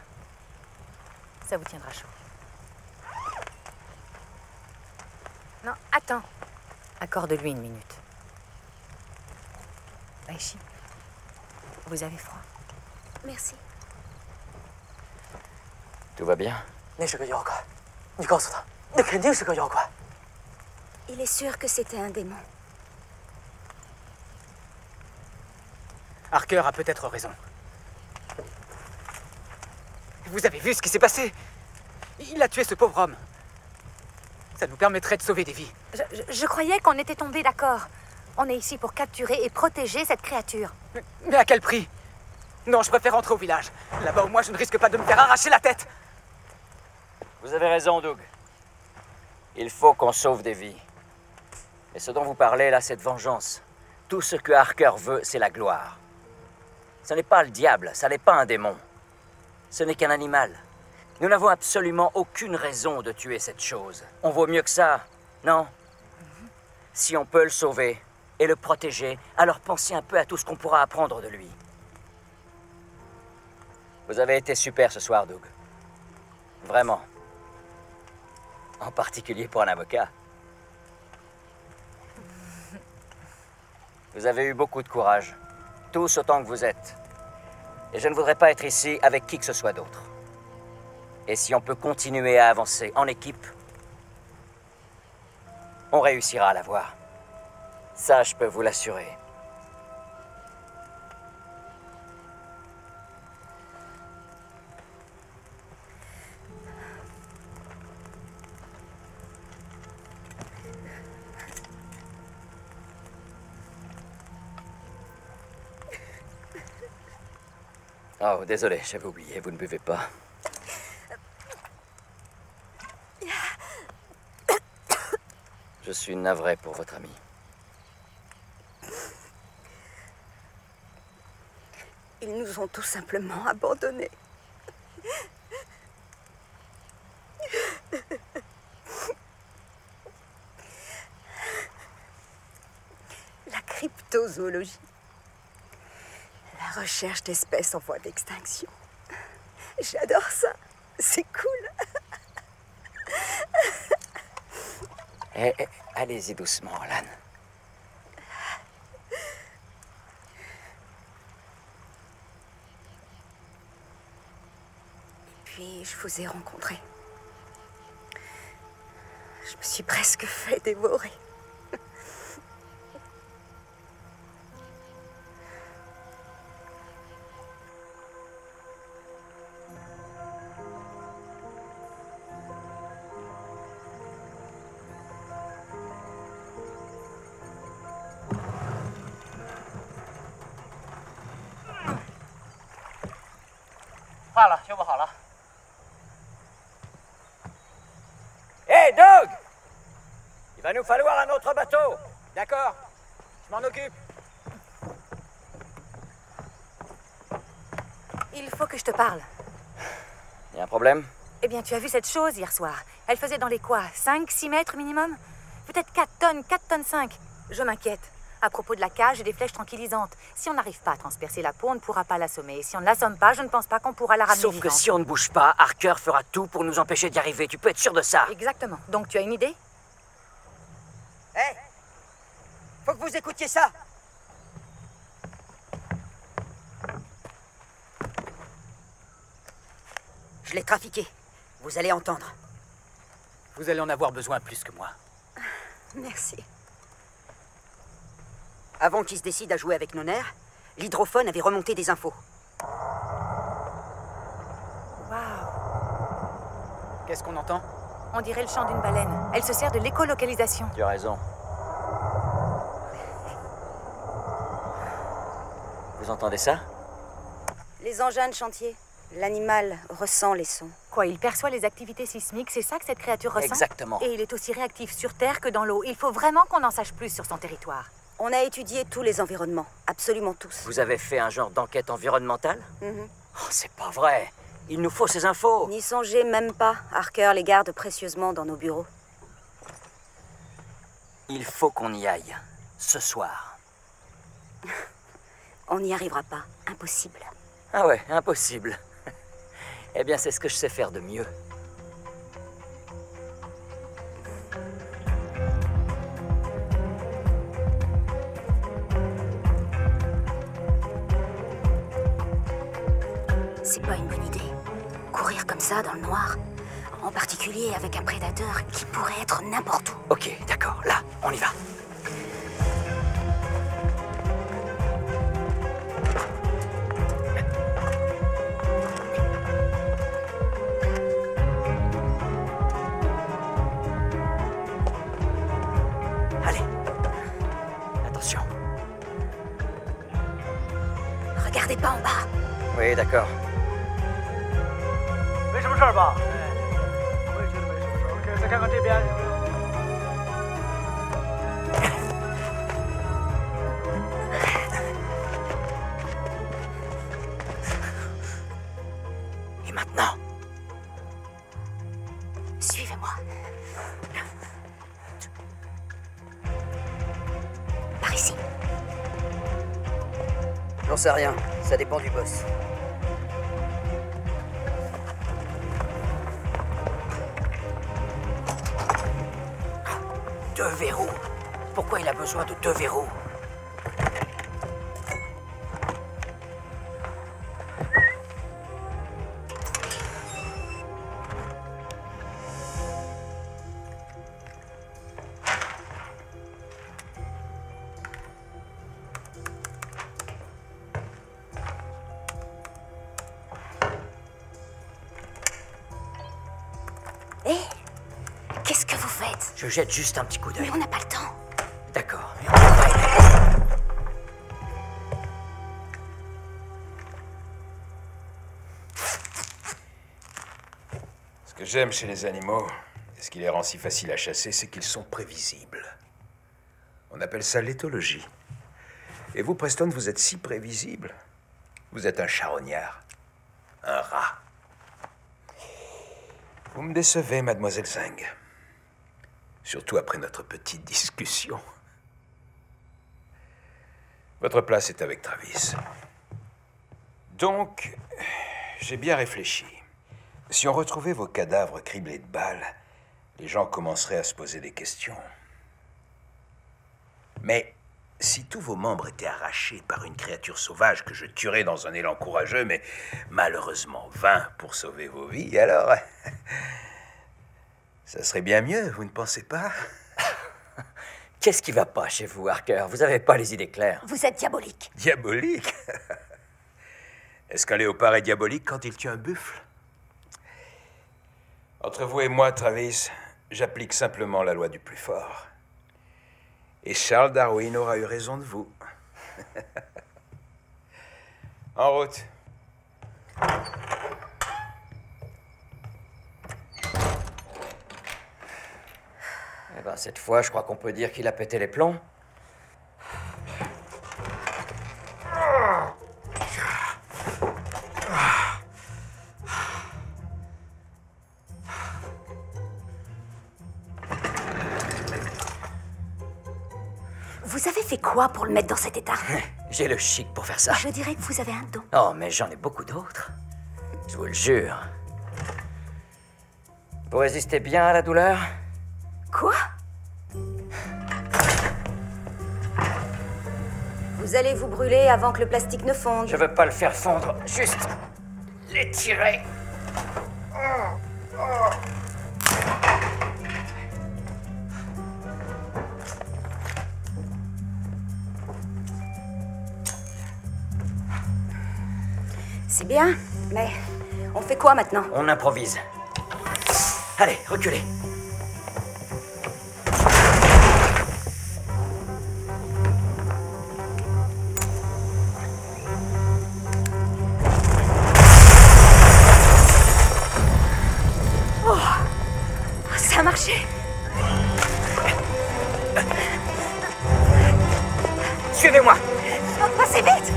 Ça vous tiendra chaud. Non, attends. Accorde-lui une minute. Aishi, vous avez froid? Merci. Tout va bien? 那是个妖怪，你告诉他，那肯定是个妖怪。 Il est sûr que c'était un démon. Harker a peut-être raison. Vous avez vu ce qui s'est passé? Il a tué ce pauvre homme. Ça nous permettrait de sauver des vies. Je croyais qu'on était tombés d'accord. On est ici pour capturer et protéger cette créature. Mais à quel prix? Non, je préfère rentrer au village. Là-bas, au moins, je ne risque pas de me faire arracher la tête. Vous avez raison, Doug. Il faut qu'on sauve des vies. Et ce dont vous parlez là, c'est de vengeance. Tout ce que Harker veut, c'est la gloire. Ce n'est pas le diable, ça n'est pas un démon. Ce n'est qu'un animal. Nous n'avons absolument aucune raison de tuer cette chose. On vaut mieux que ça, non? Si on peut le sauver et le protéger, alors pensez un peu à tout ce qu'on pourra apprendre de lui. Vous avez été super ce soir, Doug. Vraiment. En particulier pour un avocat. Vous avez eu beaucoup de courage. Tous autant que vous êtes. Et je ne voudrais pas être ici avec qui que ce soit d'autre. Et si on peut continuer à avancer en équipe, on réussira à l'avoir. Ça, je peux vous l'assurer. Oh, désolé, j'avais oublié, vous ne buvez pas. Je suis navré pour votre ami. Ils nous ont tout simplement abandonnés. La crypte zoologie. La recherche d'espèces en voie d'extinction. J'adore ça. C'est cool. Allez-y doucement, Alan. Puis je vous ai rencontré. Je me suis presque fait dévorer. Hé, Doug! Il va nous falloir un autre bateau. D'accord, je m'en occupe. Il faut que je te parle. Y a un problème? Eh bien, tu as vu cette chose hier soir. Elle faisait dans les quoi? 5-6 mètres minimum? Peut-être 4 tonnes, 4 tonnes 5. Je m'inquiète. À propos de la cage et des flèches tranquillisantes. Si on n'arrive pas à transpercer la peau, on ne pourra pas l'assommer. Et si on ne l'assomme pas, je ne pense pas qu'on pourra la ramener Sauf que vivante. si on ne bouge pas, Harker fera tout pour nous empêcher d'y arriver. Tu peux être sûr de ça. Exactement. Donc tu as une idée? Hé, faut que vous écoutiez ça. Je l'ai trafiqué. Vous allez entendre. Vous allez en avoir besoin plus que moi. Merci. Avant qu'ils se décident à jouer avec nos nerfs, l'hydrophone avait remonté des infos. Waouh. Qu'est-ce qu'on entend? On dirait le chant d'une baleine. Elle se sert de l'écolocalisation. Tu as raison. Vous entendez ça? Les engins de chantier. L'animal ressent les sons. Quoi, il perçoit les activités sismiques, c'est ça que cette créature ressent? Exactement. Et il est aussi réactif sur Terre que dans l'eau. Il faut vraiment qu'on en sache plus sur son territoire. On a étudié tous les environnements, absolument tous. Vous avez fait un genre d'enquête environnementale? Mhm. Oh, c'est pas vrai. Il nous faut ces infos. N'y songez même pas. Harker les garde précieusement dans nos bureaux. Il faut qu'on y aille. Ce soir. On n'y arrivera pas. Impossible. Ah ouais, impossible. Eh bien, c'est ce que je sais faire de mieux. C'est pas une bonne idée. Courir comme ça dans le noir. En particulier avec un prédateur qui pourrait être n'importe où. Ok, d'accord. Là, on y va. Allez. Attention. Regardez pas en bas. Oui, d'accord. 没什么事儿吧？我也觉得没什么事儿。OK，再看看这边。 Et maintenant? Suivez-moi. Par ici. J'en sais rien, ça dépend du boss. Deux verrous. Pourquoi il a besoin de deux verrous? Hé, qu'est-ce que vous faites? Je jette juste un petit coup d'œil. Mais on n'a pas le temps. D'accord, mais on va y aller. Ce que j'aime chez les animaux, et ce qui les rend si faciles à chasser, c'est qu'ils sont prévisibles. On appelle ça l'éthologie. Et vous, Preston, vous êtes si prévisible. Vous êtes un charognard. Un rat. Vous me décevez, mademoiselle Zhang. Surtout après notre petite discussion. Votre place est avec Travis. Donc, j'ai bien réfléchi. Si on retrouvait vos cadavres criblés de balles, les gens commenceraient à se poser des questions. Mais si tous vos membres étaient arrachés par une créature sauvage que je tuerais dans un élan courageux, mais malheureusement vain pour sauver vos vies, alors... ça serait bien mieux, vous ne pensez pas? Qu'est-ce qui va pas chez vous, Harker? Vous avez pas les idées claires. Vous êtes diabolique. Diabolique? Est-ce qu'un léopard est diabolique quand il tue un buffle? Entre vous et moi, Travis, j'applique simplement la loi du plus fort. Et Charles Darwin aura eu raison de vous. En route. Eh ben, cette fois, je crois qu'on peut dire qu'il a pété les plombs. Vous avez fait quoi pour le mettre dans cet état? J'ai le chic pour faire ça. Je dirais que vous avez un don. Oh, mais j'en ai beaucoup d'autres. Je vous le jure. Vous résistez bien à la douleur? Quoi? Vous allez vous brûler avant que le plastique ne fonde. Je veux pas le faire fondre, juste l'étirer. C'est bien, mais on fait quoi maintenant? On improvise. Allez, reculez. Oh, ça a marché. Suivez-moi. Passez vite.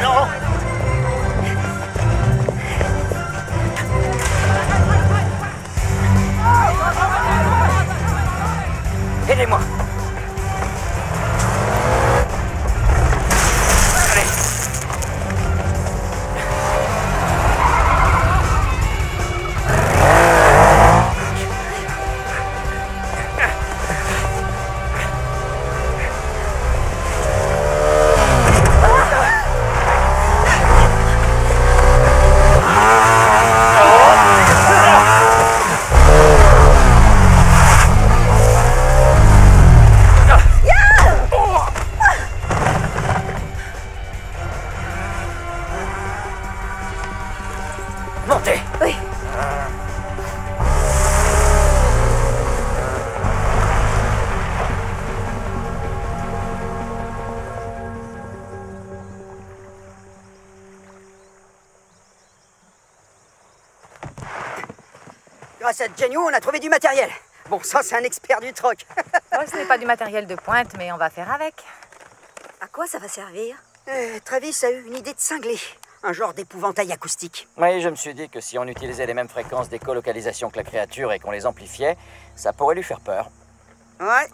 Non. Aidez-moi. Allez. Montez. Oui. Grâce à Genio, on a trouvé du matériel. Bon, ça, c'est un expert du troc. Ouais, ce n'est pas du matériel de pointe, mais on va faire avec. À quoi ça va servir? Travis a eu une idée de cinglé. Un genre d'épouvantail acoustique. Oui, je me suis dit que si on utilisait les mêmes fréquences d'écolocalisation que la créature et qu'on les amplifiait, ça pourrait lui faire peur. Ouais.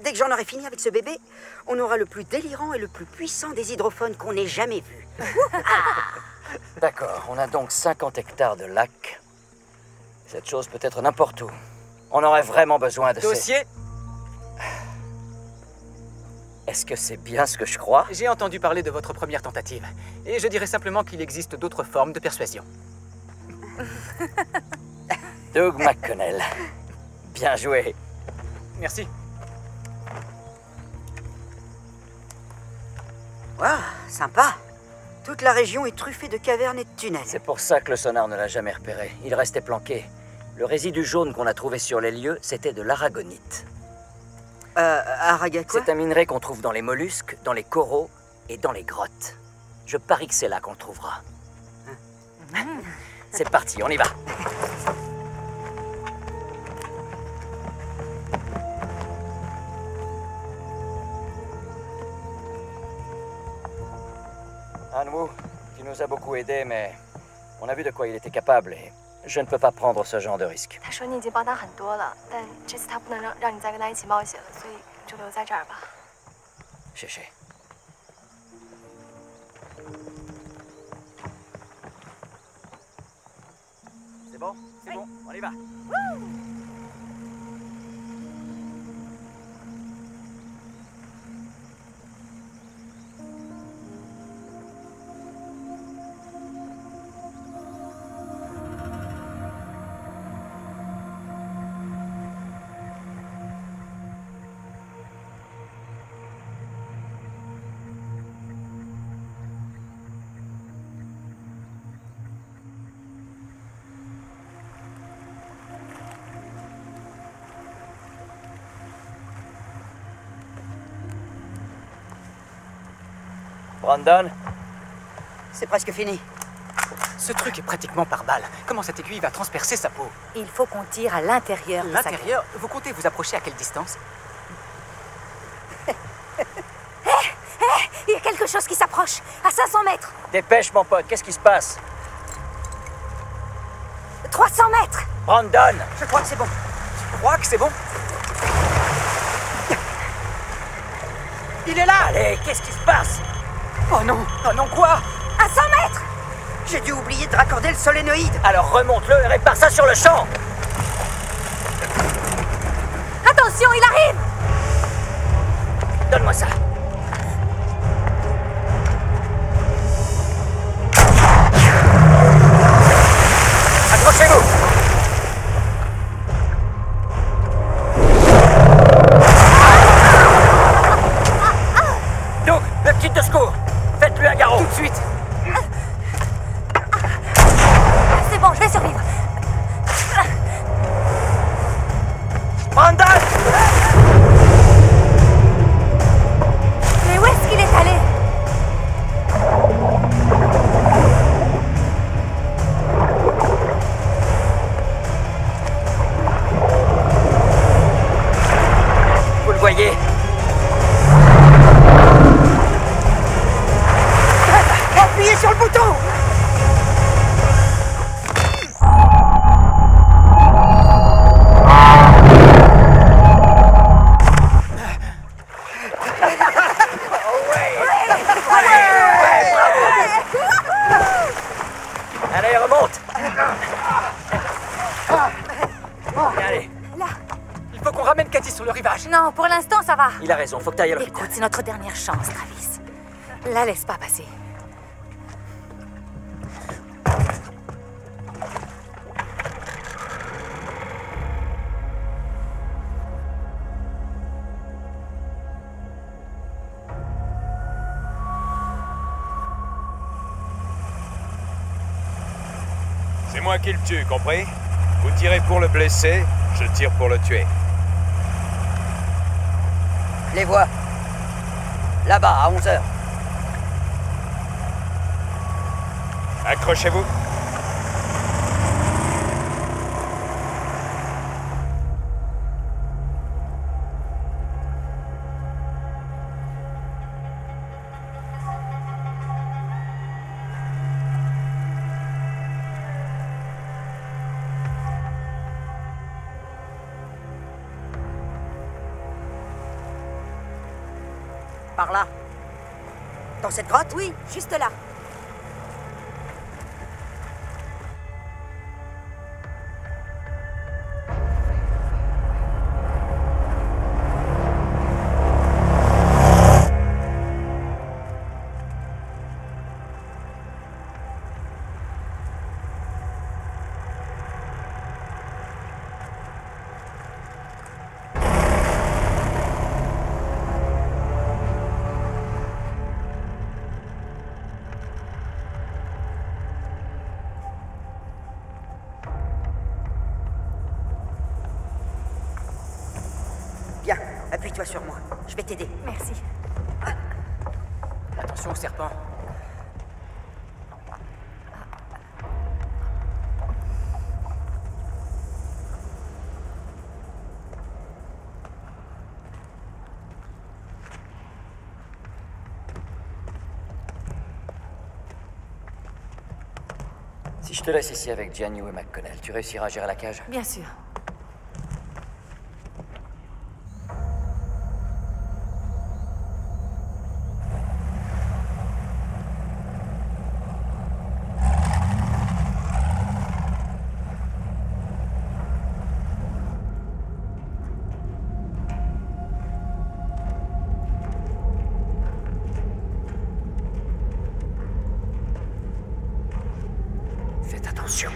Dès que j'en aurai fini avec ce bébé, on aura le plus délirant et le plus puissant des hydrophones qu'on ait jamais vu. D'accord, on a donc 50 hectares de lac. Cette chose peut être n'importe où. On aurait vraiment besoin de Dossier? Est-ce que c'est bien ce que je crois? J'ai entendu parler de votre première tentative. Et je dirais simplement qu'il existe d'autres formes de persuasion. Doug McConnell. Bien joué. Merci. Waouh, sympa. Toute la région est truffée de cavernes et de tunnels. C'est pour ça que le sonar ne l'a jamais repéré. Il restait planqué. Le résidu jaune qu'on a trouvé sur les lieux, c'était de l'aragonite. Araga quoi? C'est un minerai qu'on trouve dans les mollusques, dans les coraux et dans les grottes. Je parie que c'est là qu'on le trouvera. C'est parti, on y va. Anwu, tu nous as beaucoup aidés, mais on a vu de quoi il était capable et je ne peux pas prendre ce genre de risque. 他说你已经帮他很多了，但这次他不能让你再跟他一起冒险了，所以就留在这儿吧。谢谢。C'est bon, c'est bon, on y va. Brandon? C'est presque fini. Ce truc est pratiquement par balle. Comment cette aiguille va transpercer sa peau? Il faut qu'on tire à l'intérieur de sa gueule. L'intérieur? Vous comptez vous approcher à quelle distance? Il y a quelque chose qui s'approche, à 500 mètres. Dépêche, mon pote, qu'est-ce qui se passe? 300 mètres. Brandon! Je crois que c'est bon. Je crois que c'est bon. Il est là! Allez, qu'est-ce qui se passe? Oh non quoi? À 100 mètres. J'ai dû oublier de raccorder le solénoïde. Alors remonte-le et répare ça sur le champ! Attention, il arrive. Donne-moi ça! Accrochez-vous! Doug, le kit de secours! Faites-lui un garrot! Tout de suite! C'est bon, je vais survivre. Brandon! Mais où est-ce qu'il est allé? Vous le voyez? Appuyez sur le bouton. Allez, remonte! Allez, Là. Il faut qu'on ramène Cathy sur le rivage. Non, pour l'instant, ça va. il a raison, faut que t'ailles à l'hôpital. Écoute, c'est notre dernière chance, Travis. La laisse pas passer. C'est moi qui le tue, compris? Vous tirez pour le blesser, je tire pour le tuer. Les vois. Là-bas, à 11h. Accrochez-vous. Par là. Dans cette grotte? Oui, juste là. Bien, appuie-toi sur moi. Je vais t'aider. Merci. Attention au serpent. Si je te laisse ici avec Jianyu et McConnell, tu réussiras à gérer la cage? Bien sûr. Attention.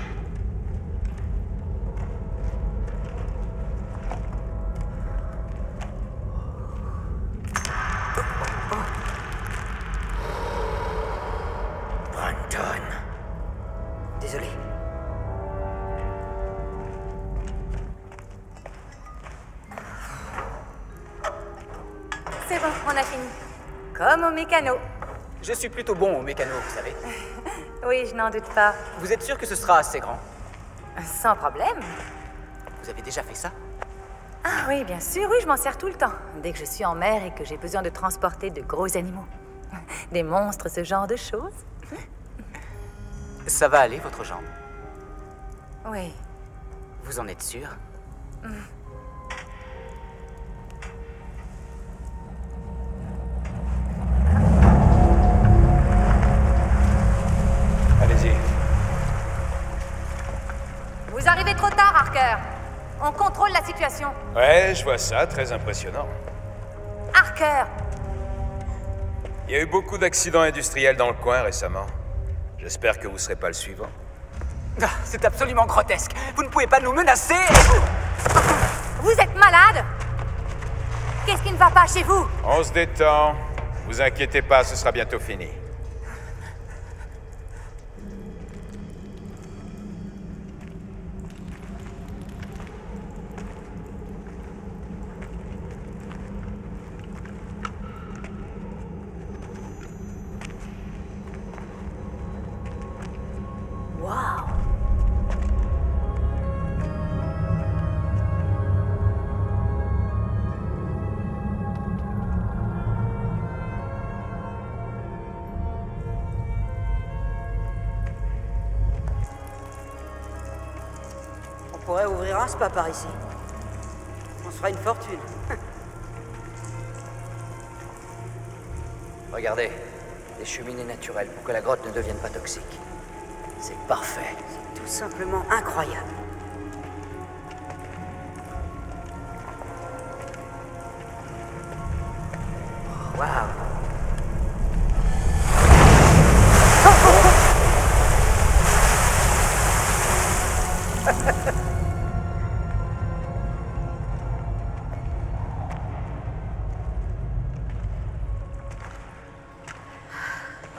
Brandon. Désolé. C'est bon, on a fini. Comme au mécano. Je suis plutôt bon au mécano, vous savez. Oui, je n'en doute pas. Vous êtes sûr que ce sera assez grand? Sans problème. Vous avez déjà fait ça? Ah oui, bien sûr, oui, je m'en sers tout le temps. Dès que je suis en mer et que j'ai besoin de transporter de gros animaux. Des monstres, ce genre de choses. Ça va aller, votre jambe? Oui. Vous en êtes sûr? Allez-y. Vous arrivez trop tard, Harker. On contrôle la situation. Ouais, je vois ça, très impressionnant. Harker! Il y a eu beaucoup d'accidents industriels dans le coin récemment. J'espère que vous serez pas le suivant. Ah, c'est absolument grotesque. Vous ne pouvez pas nous menacer. Vous êtes malade? Qu'est-ce qui ne va pas chez vous? On se détend. Vous inquiétez pas, ce sera bientôt fini. Waouh! On pourrait ouvrir un spa par ici. On se fera une fortune. Regardez, des cheminées naturelles pour que la grotte ne devienne pas toxique. C'est parfait. Tout simplement incroyable. Waouh!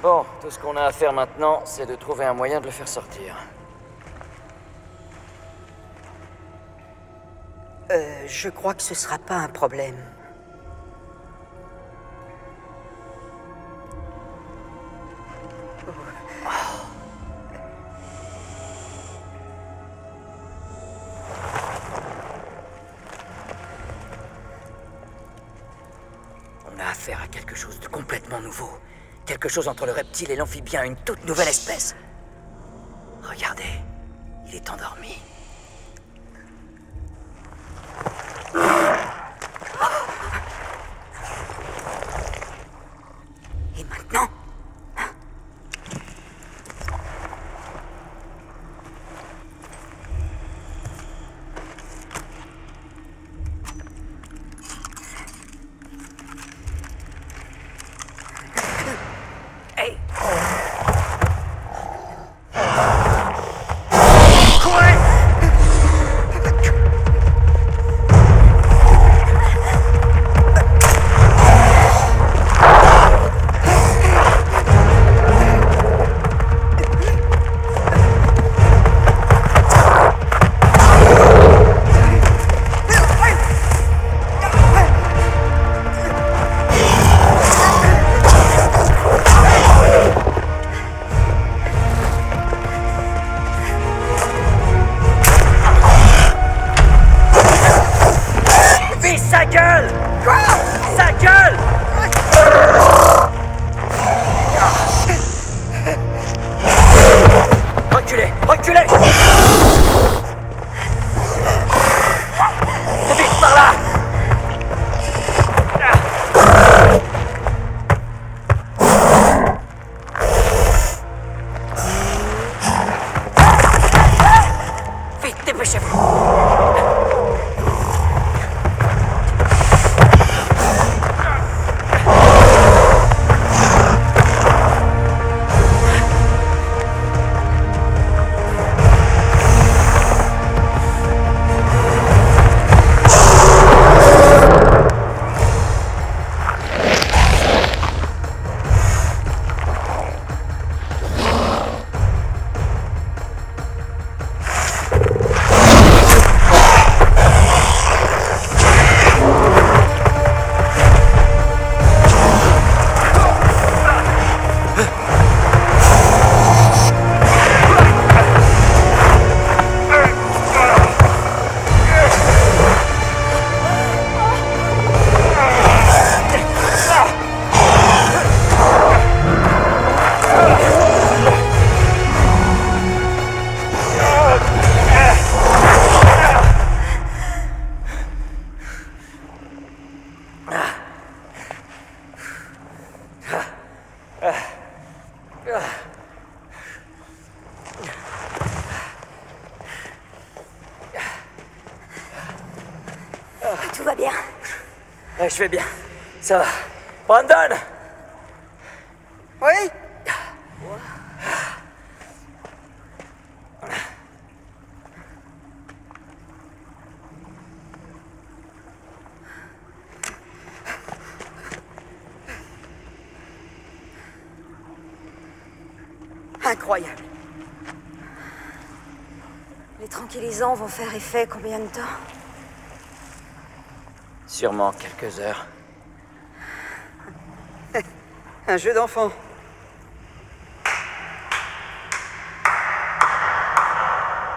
Bon, tout ce qu'on a à faire maintenant, c'est de trouver un moyen de le faire sortir. Je crois que ce sera pas un problème. On a affaire à quelque chose de complètement nouveau. Quelque chose entre le reptile et l'amphibien, une toute nouvelle espèce. Regardez, il est endormi. Et maintenant? Hey! Tout va bien? Ouais, je vais bien. Ça va. Brandon! Oui? Incroyable. Les tranquillisants vont faire effet combien de temps? Sûrement quelques heures. Un jeu d'enfant.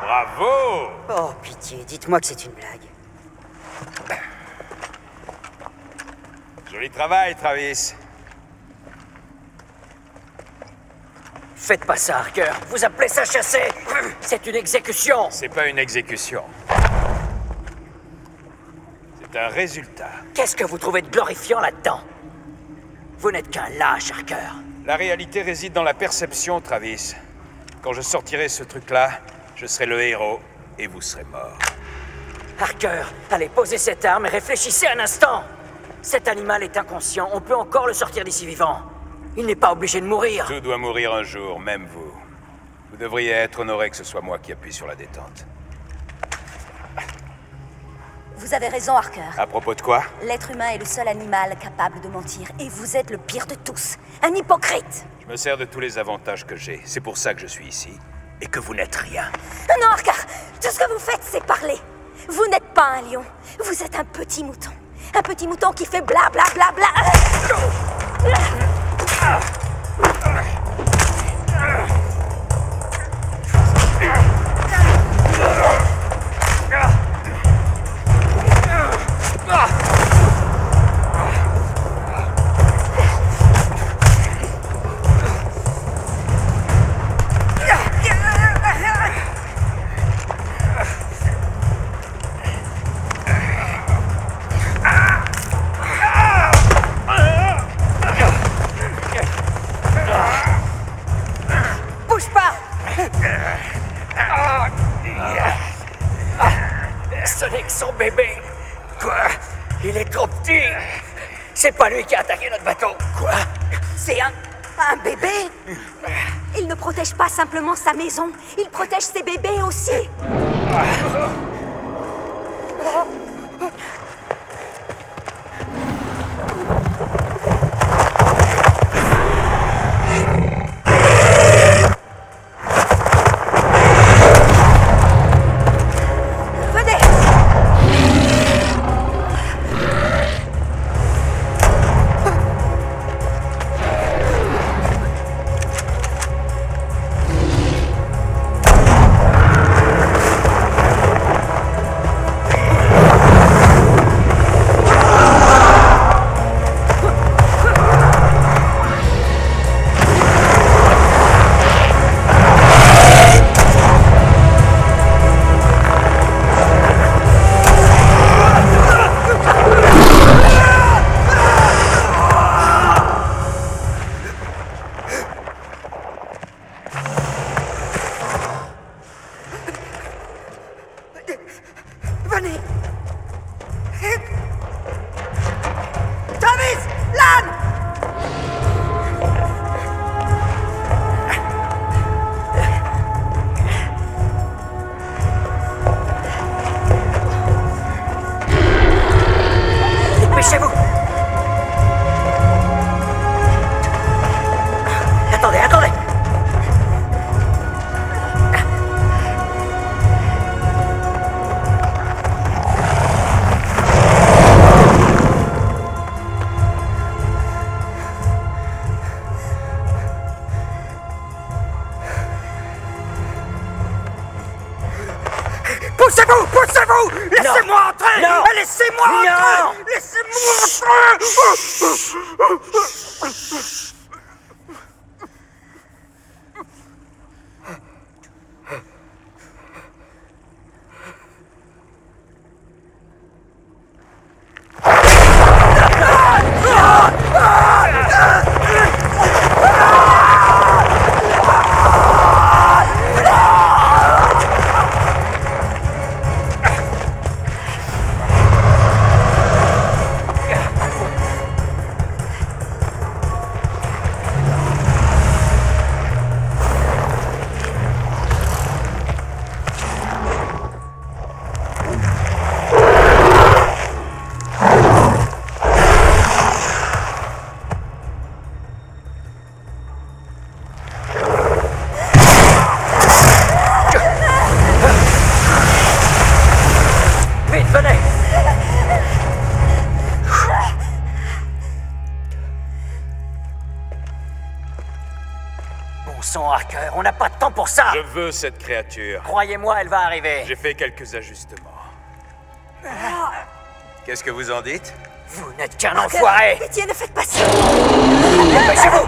Bravo! Oh, pitié, dites-moi que c'est une blague. Joli travail, Travis. Faites pas ça, Harker. Vous appelez ça chasser? C'est une exécution. C'est pas une exécution. C'est un résultat. Qu'est-ce que vous trouvez de glorifiant là-dedans? Vous n'êtes qu'un lâche, Harker. La réalité réside dans la perception, Travis. Quand je sortirai ce truc-là, je serai le héros et vous serez mort. Harker, allez, posez cette arme et réfléchissez un instant. Cet animal est inconscient, on peut encore le sortir d'ici vivant. Il n'est pas obligé de mourir. Tout doit mourir un jour, même vous. Vous devriez être honoré que ce soit moi qui appuie sur la détente. Vous avez raison, Harker. À propos de quoi? L'être humain est le seul animal capable de mentir, et vous êtes le pire de tous. Un hypocrite. Je me sers de tous les avantages que j'ai. C'est pour ça que je suis ici. Et que vous n'êtes rien. Non, Harker, tout ce que vous faites, c'est parler. Vous n'êtes pas un lion, vous êtes un petit mouton. Un petit mouton qui fait bla bla bla bla. Sonic, son bébé. Quoi? Il est trop petit. C'est pas lui qui a attaqué notre bateau. Quoi? C'est un bébé? Il ne protège pas simplement sa maison, il protège ses bébés aussi. Poussez-vous! Poussez-vous! Laissez-moi entrer! Non! Laissez-moi entrer! Laissez-moi entrer! sang, Harker. On n'a pas de temps pour ça. Je veux cette créature. Croyez-moi, elle va arriver. J'ai fait quelques ajustements. Qu'est-ce que vous en dites? Vous n'êtes qu'un enfoiré. Pitié, ne faites pas ça. Dépêchez-vous.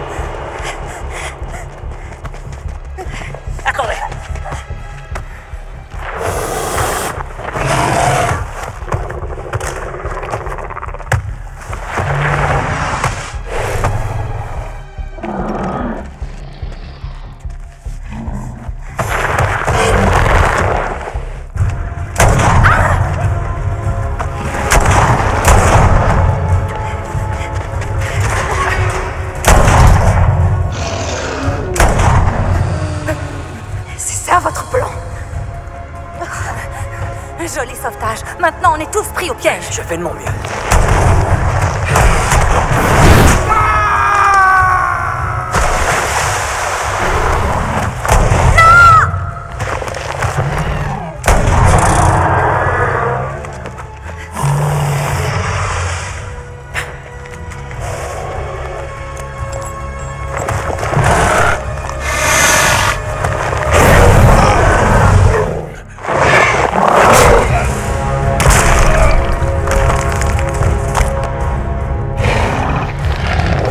Attendez. Joli sauvetage. Maintenant, on est tous pris au piège. Je fais de mon mieux.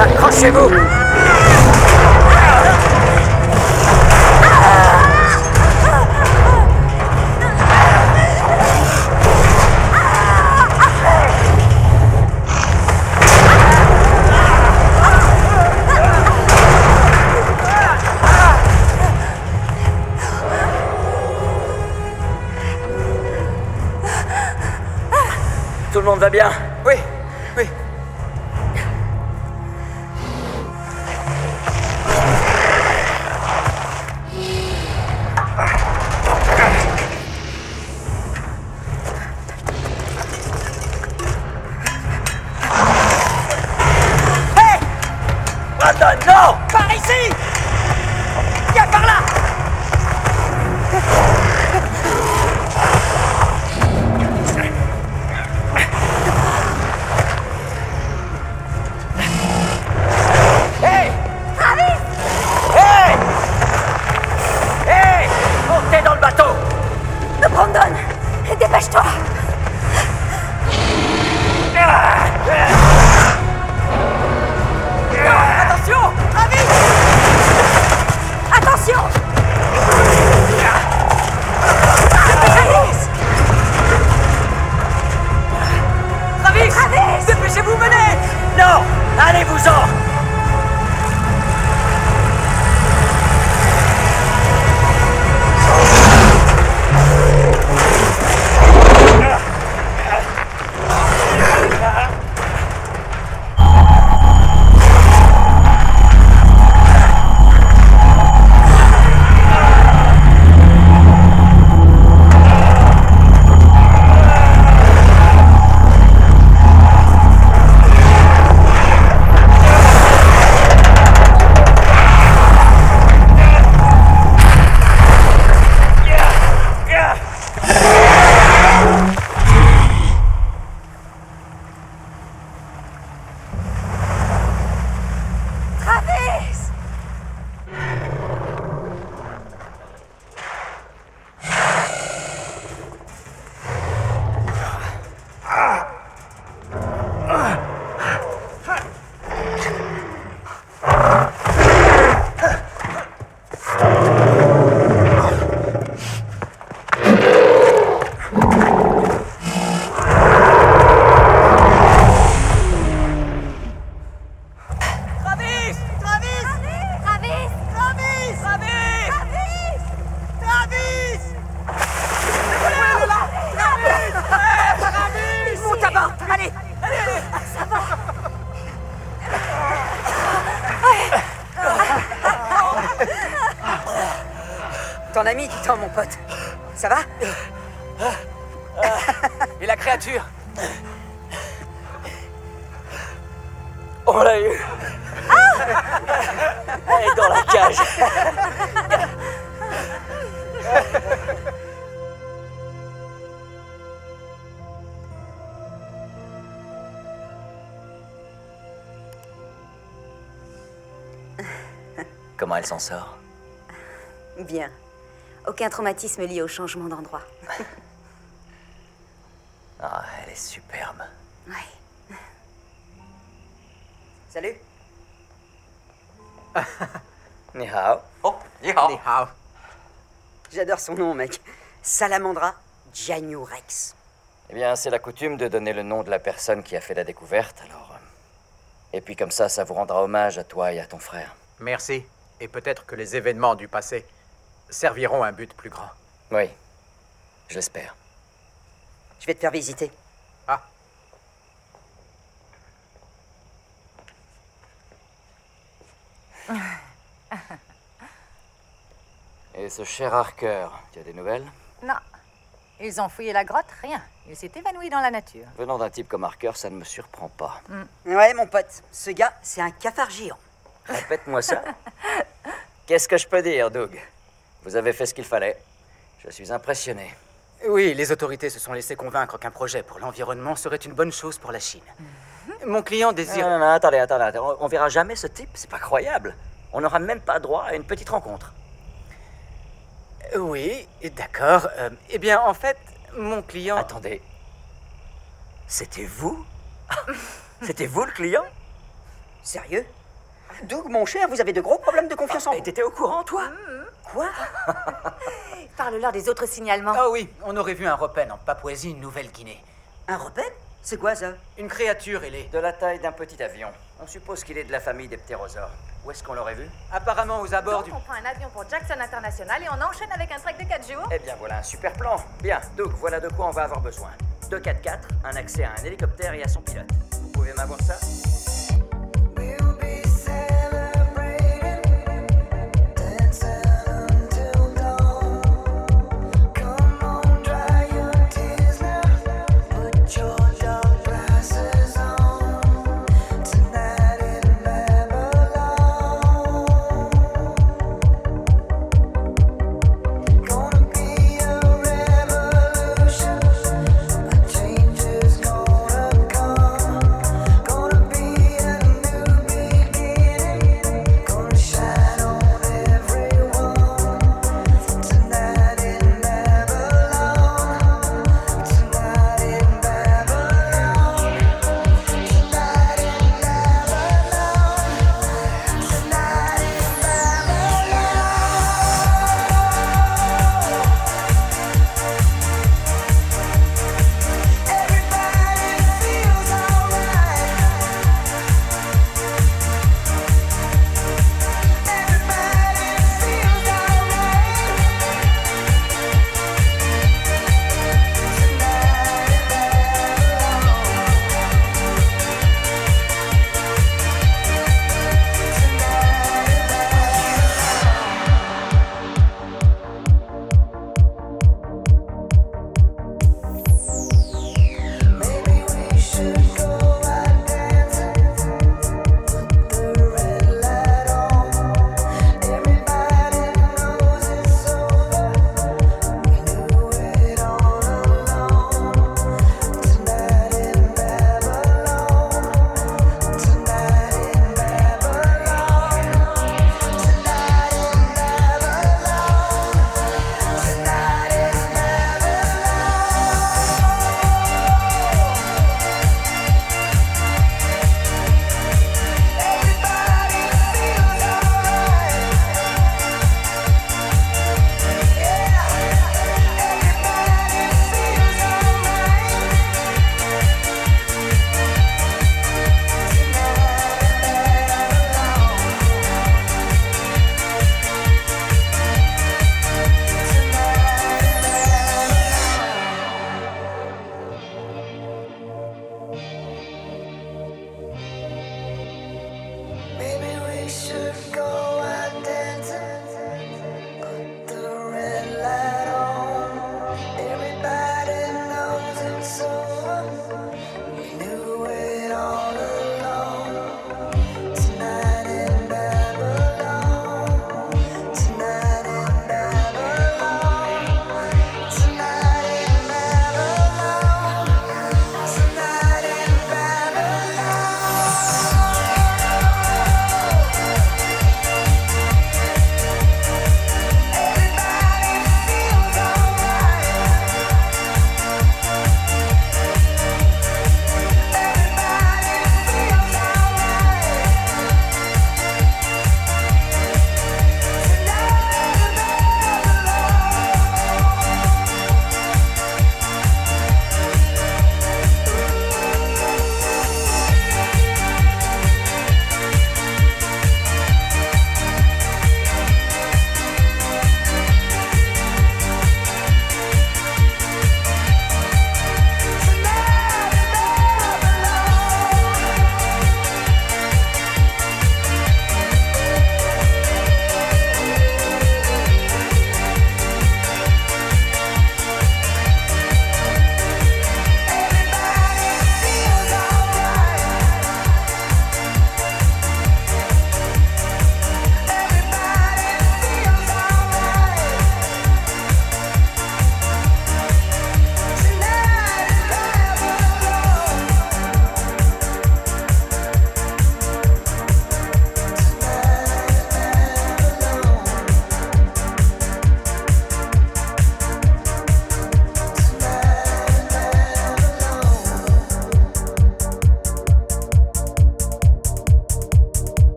Accrochez-vous! Tout le monde va bien? Oui, oui. Non! Par ici! Viens par là! Hey! Travis! Hey! Hey! Montez dans le bateau! Brandon! Dépêche-toi! Attention! Travis! Attention! Travis! Travis! Dépêchez-vous, venez! Non! Allez-vous-en! Ton ami qui tend, mon pote. Ça va? Et la créature? On l'a eu. Elle est dans la cage. Comment elle s'en sort? Bien. Aucun traumatisme lié au changement d'endroit. Ah, elle est superbe. Ouais. Salut. Ni hao. Oh, ni hao. Ni hao. J'adore son nom, mec. Salamandra Gianu Rex. Eh bien, c'est la coutume de donner le nom de la personne qui a fait la découverte, alors... Et puis comme ça vous rendra hommage à toi et à ton frère. Merci. Et peut-être que les événements du passé serviront à un but plus grand. Oui, je l'espère. Je vais te faire visiter. Ah. Et ce cher Harker, tu as des nouvelles? Non. Ils ont fouillé la grotte, rien. Il s'est évanoui dans la nature. Venant d'un type comme Harker, ça ne me surprend pas. Ouais, mon pote. Ce gars, c'est un cafard géant. Répète-moi ça. Qu'est-ce que je peux dire, Doug? Vous avez fait ce qu'il fallait. Je suis impressionné. Oui, les autorités se sont laissées convaincre qu'un projet pour l'environnement serait une bonne chose pour la Chine. Mon client désire... Non, attendez. On verra jamais ce type, c'est pas croyable. On n'aura même pas droit à une petite rencontre. Oui, d'accord. Eh bien, en fait, mon client... Attendez. C'était vous? C'était vous le client? Sérieux? Doug, mon cher, vous avez de gros problèmes de confiance en vous. Et t'étais au courant, toi? Quoi? Parle-leur des autres signalements. Ah oui, on aurait vu un repen en Papouasie, Nouvelle-Guinée. Un repen? C'est quoi ça? Une créature ailée. De la taille d'un petit avion. On suppose qu'il est de la famille des ptérosaures. Où est-ce qu'on l'aurait vu? Apparemment aux abords du... On prend un avion pour Jackson International et on enchaîne avec un trek de 4 jours. Eh bien, voilà un super plan. Bien, Doug, voilà de quoi on va avoir besoin. 2 4x4, un accès à un hélicoptère et à son pilote. Vous pouvez m'avoir ça?